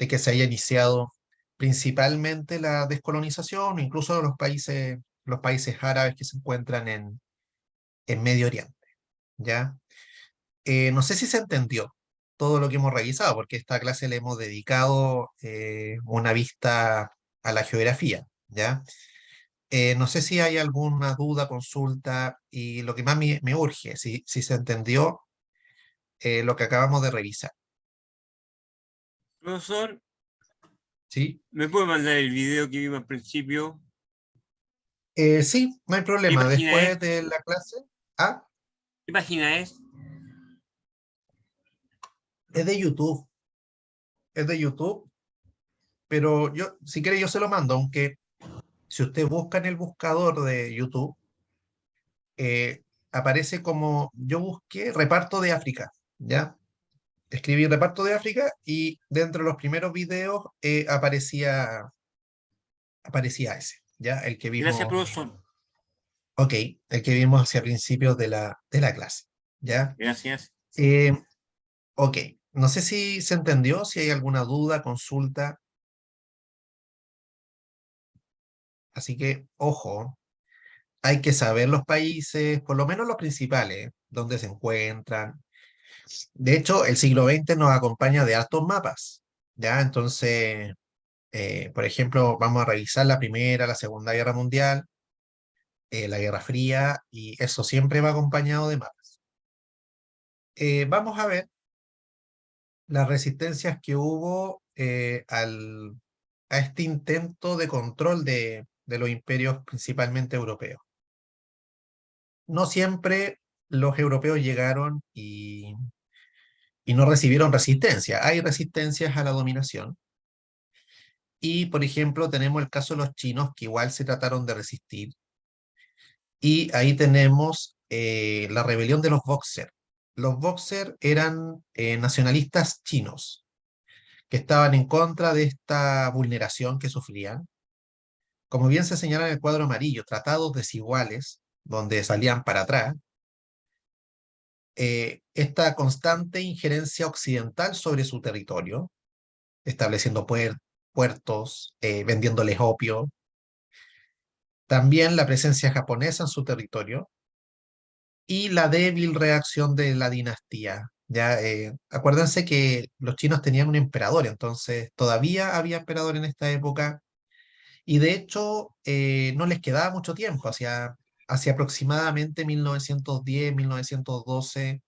que se haya iniciado principalmente la descolonización, incluso los países árabes que se encuentran en Medio Oriente. ¿Ya? No sé si se entendió todo lo que hemos revisado, porque esta clase le hemos dedicado una vista a la geografía, ¿ya? No sé si hay alguna duda, consulta, y lo que más me urge, si se entendió lo que acabamos de revisar, Profesor, ¿sí? ¿me puede mandar el video que vimos al principio? Sí, no hay ¿Qué problema. página es? Después de la clase, ah, ¿Qué página es? es de YouTube, es de YouTube, pero yo, si quiere yo se lo mando, aunque si usted busca en el buscador de YouTube, aparece como yo busqué reparto de África, ¿ya? Escribí reparto de África y dentro de los primeros videos aparecía ese, ¿ya? El que Gracias, vimos, profesor. ok, el que vimos hacia principios de la clase, ¿ya? Gracias. Eh, ok, no sé si se entendió, si hay alguna duda, consulta, así que, ojo, hay que saber los países, por lo menos los principales, dónde se encuentran. De hecho, el siglo XX nos acompaña de hartos mapas, ¿ya? Entonces, por ejemplo, vamos a revisar la Primera, la Segunda Guerra Mundial, la Guerra Fría, y eso siempre va acompañado de mapas. Vamos a ver las resistencias que hubo a este intento de control de los imperios principalmente europeos. No siempre los europeos llegaron y no recibieron resistencia. Hay resistencias a la dominación. Y, por ejemplo, tenemos el caso de los chinos que igual se trataron de resistir. Y ahí tenemos la rebelión de los Boxer. Los Boxer eran nacionalistas chinos que estaban en contra de esta vulneración que sufrían. Como bien se señala en el cuadro amarillo, tratados desiguales, donde salían para atrás, esta constante injerencia occidental sobre su territorio, estableciendo puertos, vendiéndoles opio, también la presencia japonesa en su territorio y la débil reacción de la dinastía. Ya, acuérdense que los chinos tenían un emperador, entonces todavía había emperador en esta época y de hecho no les quedaba mucho tiempo, hacia aproximadamente 1910, 1912,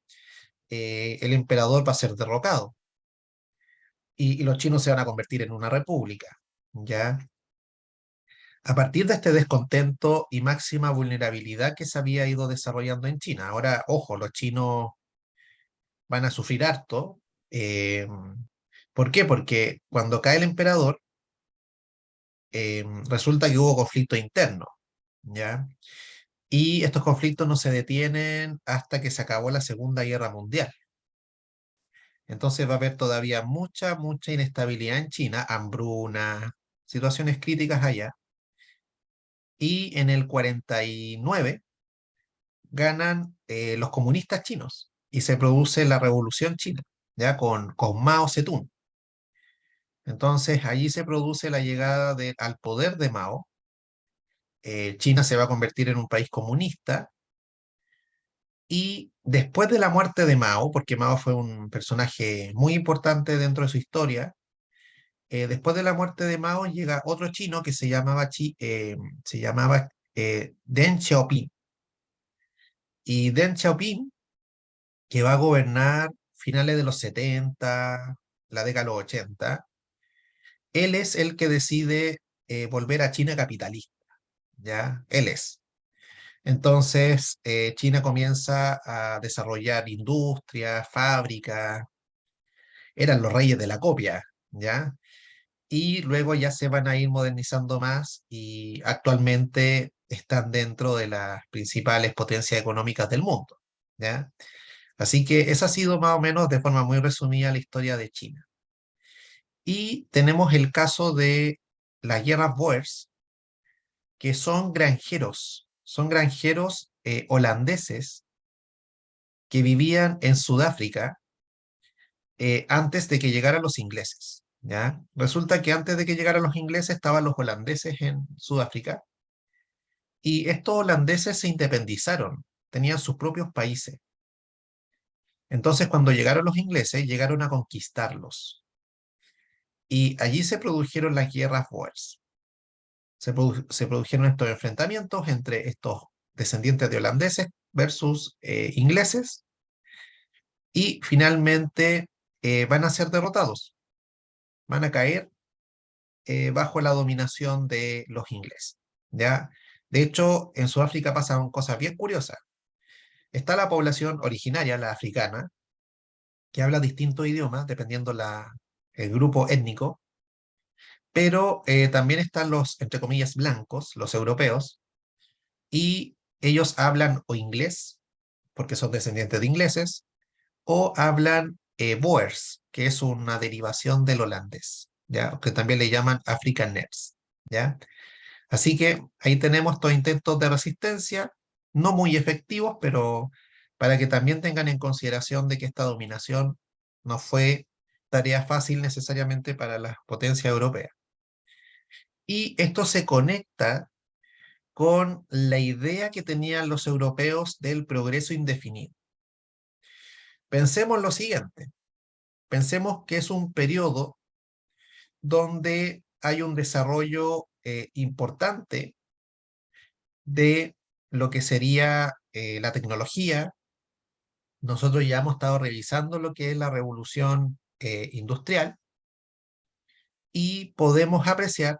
el emperador va a ser derrocado y los chinos se van a convertir en una república. ¿Ya? A partir de este descontento y máxima vulnerabilidad que se había ido desarrollando en China. Ahora, ojo, los chinos van a sufrir harto. eh, ¿Por qué? Porque cuando cae el emperador, resulta que hubo conflicto interno, ¿ya? Y estos conflictos no se detienen hasta que se acabó la Segunda Guerra Mundial. Entonces va a haber todavía mucha inestabilidad en China, hambruna, situaciones críticas allá. Y en el 49 ganan los comunistas chinos y se produce la Revolución China, ya con Mao Zedong. Entonces allí se produce la llegada al poder de Mao. China se va a convertir en un país comunista y después de la muerte de Mao, porque Mao fue un personaje muy importante dentro de su historia, después de la muerte de Mao llega otro chino que se llamaba Deng Xiaoping. Y Deng Xiaoping, que va a gobernar finales de los 70, la década de los 80, él es el que decide volver a China capitalista, ¿ya? Él es. Entonces, China comienza a desarrollar industria, fábrica, eran los reyes de la copia, ¿ya? Y luego ya se van a ir modernizando más y actualmente están dentro de las principales potencias económicas del mundo, ¿ya? Así que esa ha sido más o menos de forma muy resumida la historia de China. Y tenemos el caso de las guerras Boers, que son granjeros holandeses que vivían en Sudáfrica antes de que llegaran los ingleses, ¿ya? Resulta que antes de que llegaran los ingleses estaban los holandeses en Sudáfrica y estos holandeses se independizaron, tenían sus propios países. Entonces, cuando llegaron los ingleses, llegaron a conquistarlos. Y allí se produjeron las guerras Boers. Se produjeron estos enfrentamientos entre estos descendientes de holandeses versus ingleses y finalmente van a ser derrotados, van a caer bajo la dominación de los ingleses, ¿ya? De hecho, en Sudáfrica pasan cosas bien curiosas. Está la población originaria, la africana, que habla distintos idiomas dependiendo el grupo étnico, pero también están los, entre comillas, blancos, los europeos, y ellos hablan o inglés, porque son descendientes de ingleses, o hablan Boers, que es una derivación del holandés, ¿ya? Que también le llaman Afrikaners, ¿ya? Así que ahí tenemos estos intentos de resistencia, no muy efectivos, pero para que también tengan en consideración de que esta dominación no fue tarea fácil necesariamente para las potencias europeas. Y esto se conecta con la idea que tenían los europeos del progreso indefinido. Pensemos lo siguiente, pensemos que es un periodo donde hay un desarrollo importante de lo que sería la tecnología. Nosotros ya hemos estado revisando lo que es la revolución industrial y podemos apreciar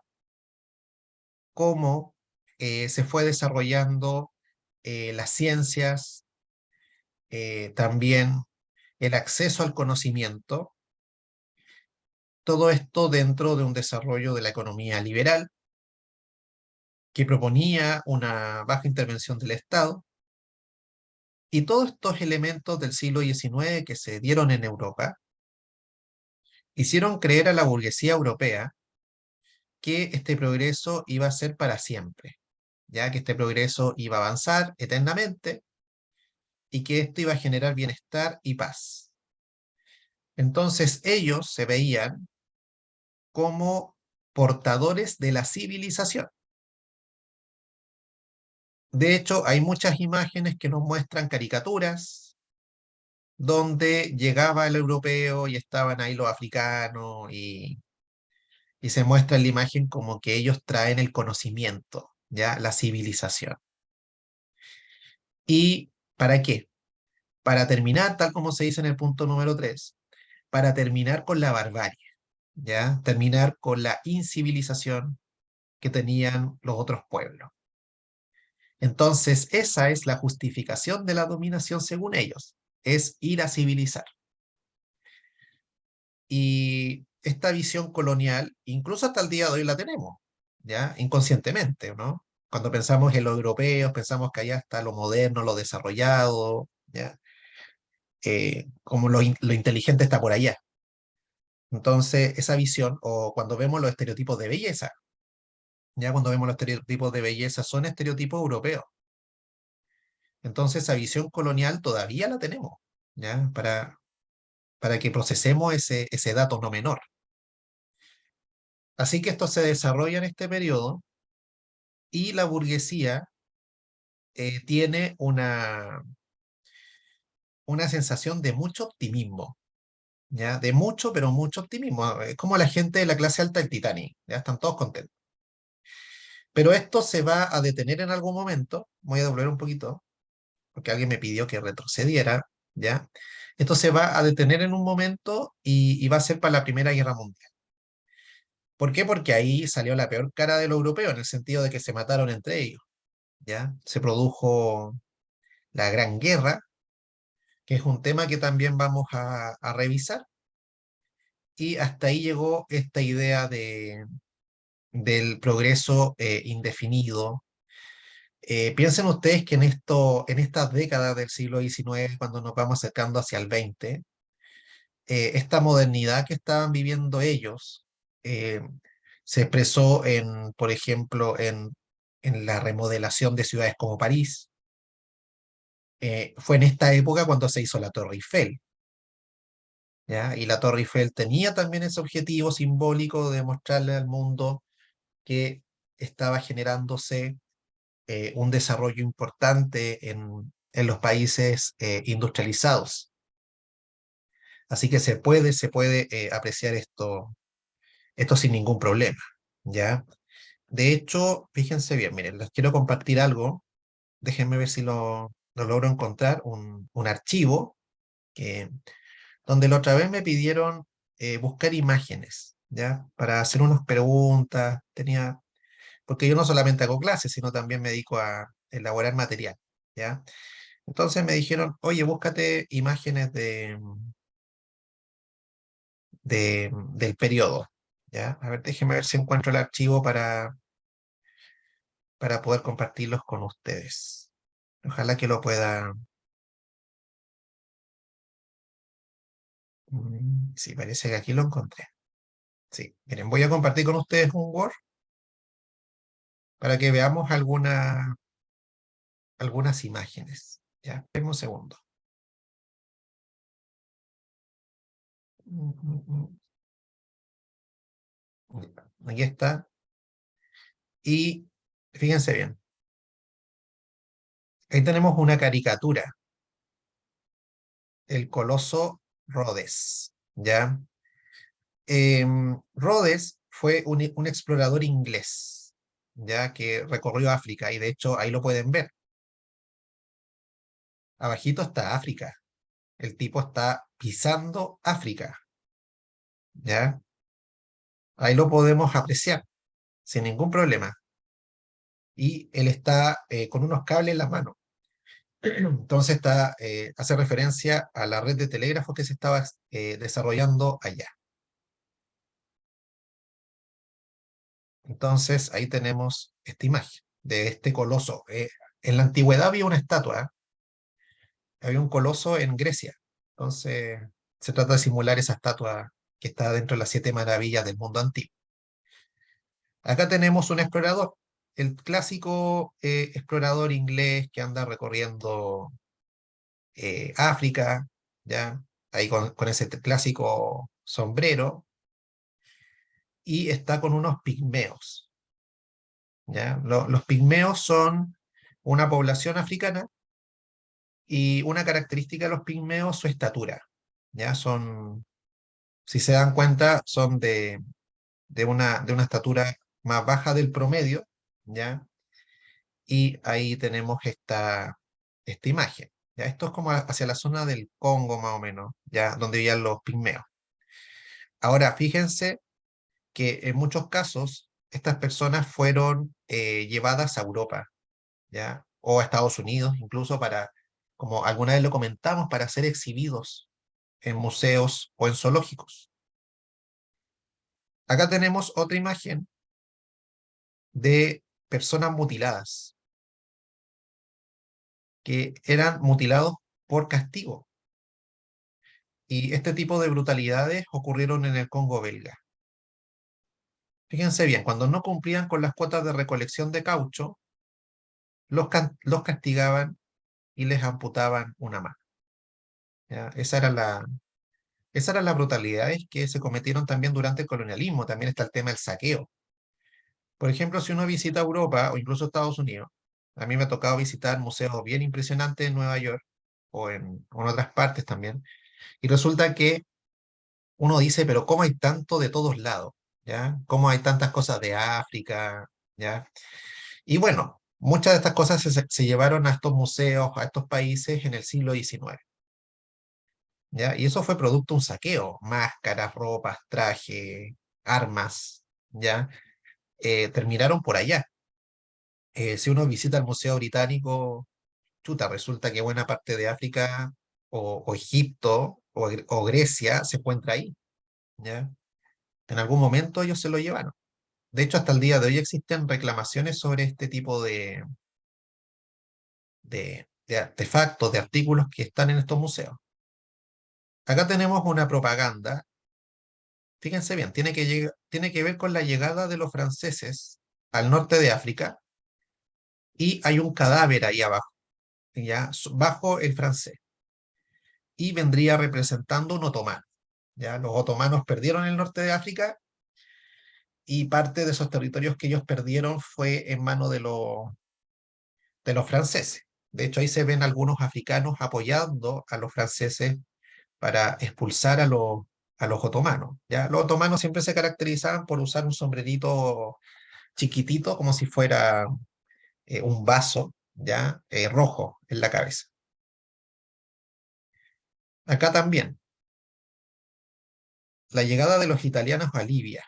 cómo se fue desarrollando las ciencias, también el acceso al conocimiento, todo esto dentro de un desarrollo de la economía liberal que proponía una baja intervención del Estado, y todos estos elementos del siglo XIX que se dieron en Europa hicieron creer a la burguesía europea que este progreso iba a ser para siempre, ya que este progreso iba a avanzar eternamente y que esto iba a generar bienestar y paz. Entonces ellos se veían como portadores de la civilización. De hecho, hay muchas imágenes que nos muestran caricaturas donde llegaba el europeo y estaban ahí los africanos y se muestra en la imagen como que ellos traen el conocimiento, ya la civilización. ¿Y para qué? Para terminar, tal como se dice en el punto número 3, para terminar con la barbarie, ¿ya? Terminar con la incivilización que tenían los otros pueblos. Entonces, esa es la justificación de la dominación según ellos, es ir a civilizar. Y esta visión colonial, incluso hasta el día de hoy la tenemos, ¿ya? Inconscientemente, ¿no? Cuando pensamos en los europeos, pensamos que allá está lo moderno, lo desarrollado, ¿ya? Como lo inteligente está por allá. Entonces, esa visión, o cuando vemos los estereotipos de belleza, ya cuando vemos los estereotipos de belleza, son estereotipos europeos. Entonces, esa visión colonial todavía la tenemos, ¿ya? Para que procesemos ese dato no menor. Así que esto se desarrolla en este periodo y la burguesía tiene una sensación de mucho optimismo, ¿ya? De mucho, pero mucho optimismo. Es como la gente de la clase alta del Titanic, ya están todos contentos. Pero esto se va a detener en algún momento. Voy a doblar un poquito, porque alguien me pidió que retrocediera, ¿ya? Esto se va a detener en un momento y va a ser para la Primera Guerra Mundial. ¿Por qué? Porque ahí salió la peor cara de los europeos, en el sentido de que se mataron entre ellos, ¿ya? Se produjo la Gran Guerra, que es un tema que también vamos a revisar, y hasta ahí llegó esta idea del progreso indefinido. Piensen ustedes que en estas décadas del siglo XIX, cuando nos vamos acercando hacia el XX, esta modernidad que estaban viviendo ellos eh, se expresó por ejemplo, en la remodelación de ciudades como París. Fue en esta época cuando se hizo la Torre Eiffel, ¿ya? Y la Torre Eiffel tenía también ese objetivo simbólico de mostrarle al mundo que estaba generándose un desarrollo importante en los países industrializados. Así que se puede apreciar esto sin ningún problema, ¿ya? De hecho, fíjense bien, miren, les quiero compartir algo. Déjenme ver si lo logro encontrar, un archivo que, donde la otra vez me pidieron buscar imágenes, ¿ya? Para hacer unas preguntas, porque yo no solamente hago clases, sino también me dedico a elaborar material, ¿ya? Entonces me dijeron, oye, búscate imágenes del periodo, ¿ya? A ver, déjenme ver si encuentro el archivo para poder compartirlos con ustedes. Ojalá que lo pueda. Sí, parece que aquí lo encontré. Sí, miren, voy a compartir con ustedes un Word para que veamos algunas imágenes. Ya, esperen un segundo. Aquí está. Y fíjense bien, ahí tenemos una caricatura, el coloso Rhodes, ¿ya? Rhodes fue un explorador inglés, ya que recorrió África, y de hecho ahí lo pueden ver. Abajito está África. El tipo está pisando África, ¿ya? Ahí lo podemos apreciar sin ningún problema. Y él está con unos cables en la mano. Entonces hace referencia a la red de telégrafos que se estaba desarrollando allá. Entonces ahí tenemos esta imagen de este coloso. En la antigüedad había una estatua, ¿eh? Había un coloso en Grecia. Entonces se trata de simular esa estatua que está dentro de las 7 maravillas del mundo antiguo. Acá tenemos un explorador, el clásico explorador inglés que anda recorriendo África, ¿ya? Ahí con ese clásico sombrero, y está con unos pigmeos, ¿ya? Los pigmeos son una población africana, y una característica de los pigmeos, su estatura, ¿ya? Si se dan cuenta, son de una estatura más baja del promedio, ¿ya? Y ahí tenemos esta imagen, ¿ya? Esto es como hacia la zona del Congo, más o menos, ¿ya? Donde vivían los pigmeos. Ahora, fíjense que en muchos casos estas personas fueron llevadas a Europa, ¿ya? O a Estados Unidos, incluso como alguna vez lo comentamos, para ser exhibidos en museos o en zoológicos. Acá tenemos otra imagen de personas mutiladas, que eran mutilados por castigo. Y este tipo de brutalidades ocurrieron en el Congo belga. Fíjense bien, cuando no cumplían con las cuotas de recolección de caucho, los castigaban y les amputaban una mano, ¿ya? Esas eran las brutalidades que se cometieron también durante el colonialismo. También está el tema del saqueo. Por ejemplo, si uno visita Europa o incluso Estados Unidos, a mí me ha tocado visitar museos bien impresionantes en Nueva York o en otras partes también, y resulta que uno dice, pero ¿cómo hay tanto de todos lados? ¿Ya? ¿Cómo hay tantas cosas de África? ¿ya? Y bueno, muchas de estas cosas se llevaron a estos museos, a estos países en el siglo XIX, ¿ya? Y eso fue producto de un saqueo, máscaras, ropas, traje, armas, ¿ya? Terminaron por allá. Si uno visita el Museo Británico, chuta, resulta que buena parte de África o Egipto o Grecia se encuentra ahí, ¿ya? En algún momento ellos se lo llevaron. De hecho, hasta el día de hoy existen reclamaciones sobre este tipo de artefactos, de artículos que están en estos museos. Acá tenemos una propaganda, fíjense bien, tiene que ver con la llegada de los franceses al norte de África y hay un cadáver ahí abajo, ya, bajo el francés, y vendría representando un otomano. Ya, los otomanos perdieron el norte de África y parte de esos territorios que ellos perdieron fue en manos de los franceses. De hecho, ahí se ven algunos africanos apoyando a los franceses para expulsar a los otomanos. ¿Ya? Los otomanos siempre se caracterizaban por usar un sombrerito chiquitito, como si fuera un vaso, ¿ya? Rojo en la cabeza. Acá también, la llegada de los italianos a Libia.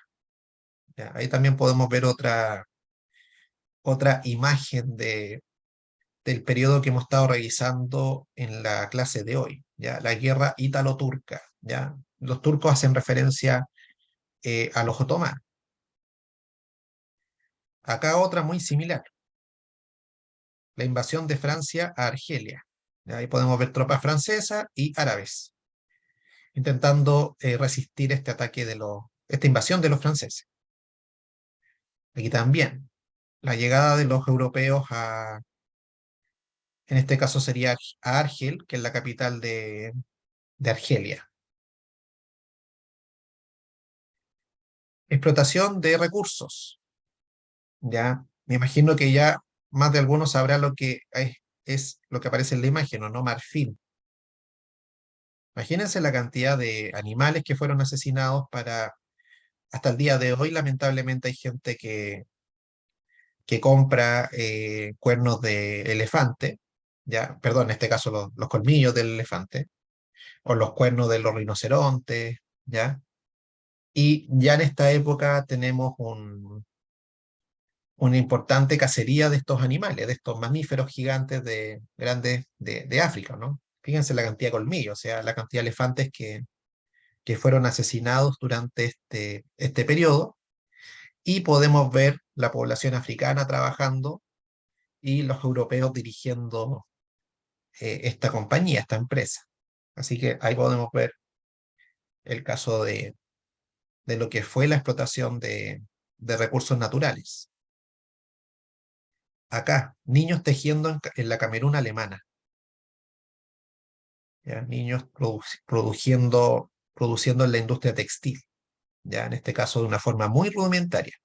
¿Ya? Ahí también podemos ver otra imagen del periodo que hemos estado revisando en la clase de hoy, ¿ya? La guerra ítalo-turca, ¿ya? Los turcos hacen referencia a los otomanos. Acá otra muy similar, la invasión de Francia a Argelia. ¿Ya? Ahí podemos ver tropas francesas y árabes intentando resistir este ataque esta invasión de los franceses. Aquí también, la llegada de los europeos en este caso sería a Argel, que es la capital de Argelia. Explotación de recursos. Ya, me imagino que ya más de algunos sabrá lo que es lo que aparece en la imagen, ¿o no? Marfil. Imagínense la cantidad de animales que fueron asesinados hasta el día de hoy, lamentablemente hay gente que compra cuernos de elefante, ya, perdón, en este caso los colmillos del elefante, o los cuernos de los rinocerontes, ya. Y ya en esta época tenemos una importante cacería de estos animales, de estos mamíferos gigantes grandes de África, ¿no? Fíjense la cantidad de colmillos, o sea, la cantidad de elefantes que fueron asesinados durante este periodo, y podemos ver la población africana trabajando y los europeos dirigiendo esta compañía, esta empresa. Así que ahí podemos ver el caso de lo que fue la explotación de recursos naturales. Acá, niños tejiendo en la Camerún alemana. ¿Ya? Niños produciendo en la industria textil, ya en este caso de una forma muy rudimentaria.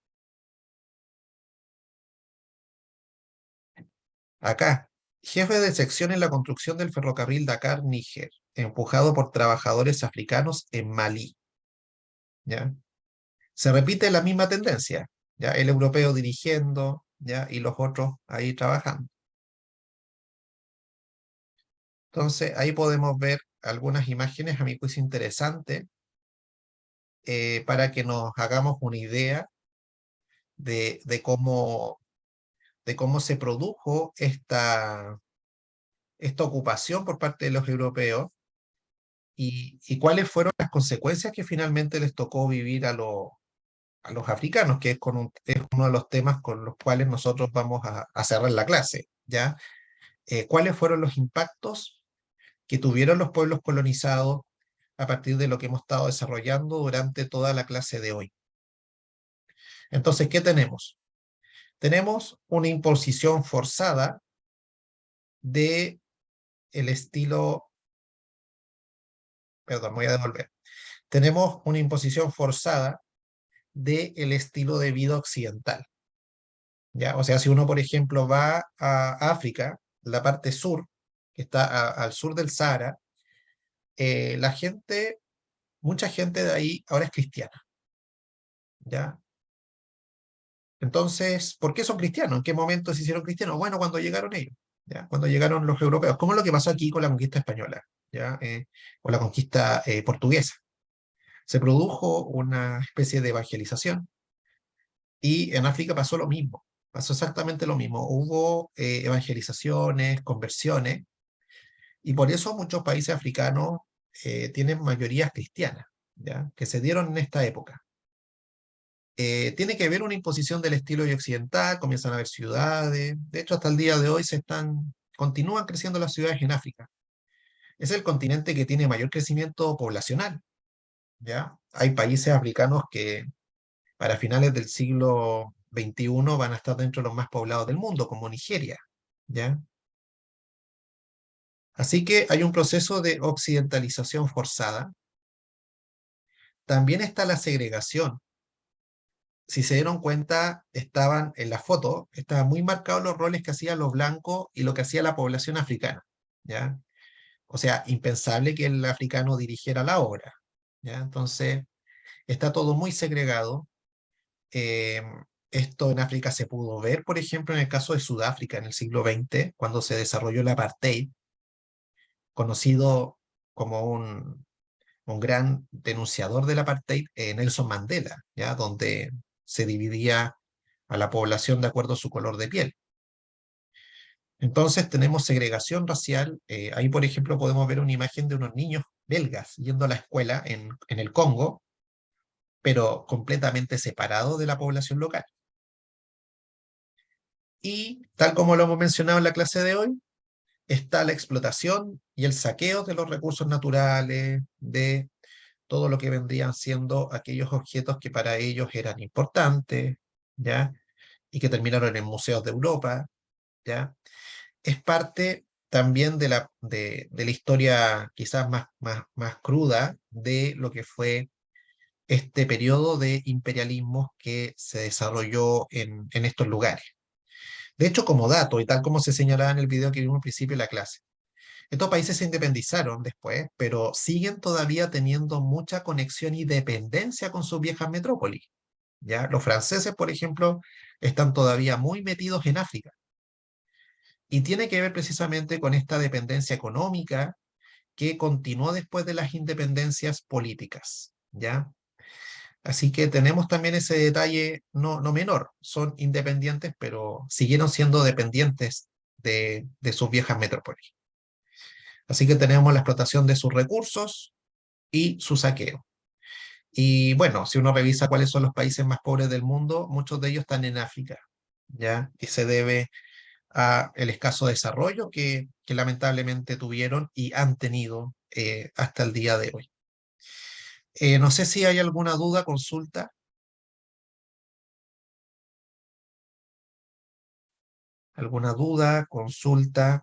Acá, jefe de sección en la construcción del ferrocarril Dakar-Níger, empujado por trabajadores africanos en Malí. ¿Ya? Se repite la misma tendencia, ¿ya? El europeo dirigiendo, ¿ya? Y los otros ahí trabajando. Entonces, ahí podemos ver algunas imágenes, a mi juicio, interesantes, para que nos hagamos una idea de cómo se produjo esta ocupación por parte de los europeos y cuáles fueron las consecuencias que finalmente les tocó vivir a los africanos, que es uno de los temas con los cuales nosotros vamos a cerrar la clase, ¿ya? ¿Cuáles fueron los impactos que tuvieron los pueblos colonizados a partir de lo que hemos estado desarrollando durante toda la clase de hoy? Entonces, ¿qué tenemos? Tenemos una imposición forzada de el estilo, perdón, voy a devolver. Tenemos una imposición forzada del estilo de vida occidental. ¿Ya? O sea, si uno, por ejemplo, va a África, la parte sur, que está al sur del Sahara, la gente, mucha gente de ahí ahora es cristiana. ¿Ya? Entonces, ¿por qué son cristianos? ¿En qué momento se hicieron cristianos? Bueno, cuando llegaron ellos, ¿ya? Cuando llegaron los europeos, como es lo que pasó aquí con la conquista española, ¿ya? O la conquista portuguesa. Se produjo una especie de evangelización y en África pasó lo mismo, pasó exactamente lo mismo. Hubo evangelizaciones, conversiones, y por eso muchos países africanos tienen mayorías cristianas, ¿ya? Que se dieron en esta época. Tiene que haber una imposición del estilo occidental, comienzan a haber ciudades, de hecho hasta el día de hoy continúan creciendo las ciudades en África. Es el continente que tiene mayor crecimiento poblacional, ¿ya? Hay países africanos que para finales del siglo XXI van a estar dentro de los más poblados del mundo, como Nigeria, ¿ya? Así que hay un proceso de occidentalización forzada. También está la segregación. Si se dieron cuenta, estaban en la foto, estaban muy marcados los roles que hacían los blancos y lo que hacía la población africana, ¿ya? O sea, impensable que el africano dirigiera la obra, ¿ya? Entonces, está todo muy segregado. Eh, Esto en África se pudo ver, por ejemplo, en el caso de Sudáfrica en el siglo XX, cuando se desarrolló el apartheid, conocido como un gran denunciador del apartheid, Nelson Mandela, ¿ya? Donde se dividía a la población de acuerdo a su color de piel. Entonces tenemos segregación racial. Ahí, por ejemplo, podemos ver una imagen de unos niños belgas yendo a la escuela en el Congo, pero completamente separados de la población local. Y tal como lo hemos mencionado en la clase de hoy, está la explotación y el saqueo de los recursos naturales, de todo lo que vendrían siendo aquellos objetos que para ellos eran importantes, ¿ya? Y que terminaron en museos de Europa, ¿ya? Es parte también de la historia quizás más cruda de lo que fue este periodo de imperialismo que se desarrolló en estos lugares. De hecho, como dato, y tal como se señalaba en el video que vimos al principio de la clase, estos países se independizaron después, pero siguen todavía teniendo mucha conexión y dependencia con sus viejas metrópolis. ¿Ya? Los franceses, por ejemplo, están todavía muy metidos en África. Y tiene que ver precisamente con esta dependencia económica que continuó después de las independencias políticas. ¿Ya? Así que tenemos también ese detalle no menor. Son independientes, pero siguieron siendo dependientes de sus viejas metrópolis. Así que tenemos la explotación de sus recursos y su saqueo. Y bueno, si uno revisa cuáles son los países más pobres del mundo, muchos de ellos están en África, ¿ya? Y se debe a el escaso desarrollo que lamentablemente tuvieron y han tenido hasta el día de hoy. No sé si hay alguna duda, consulta. ¿Alguna duda, consulta?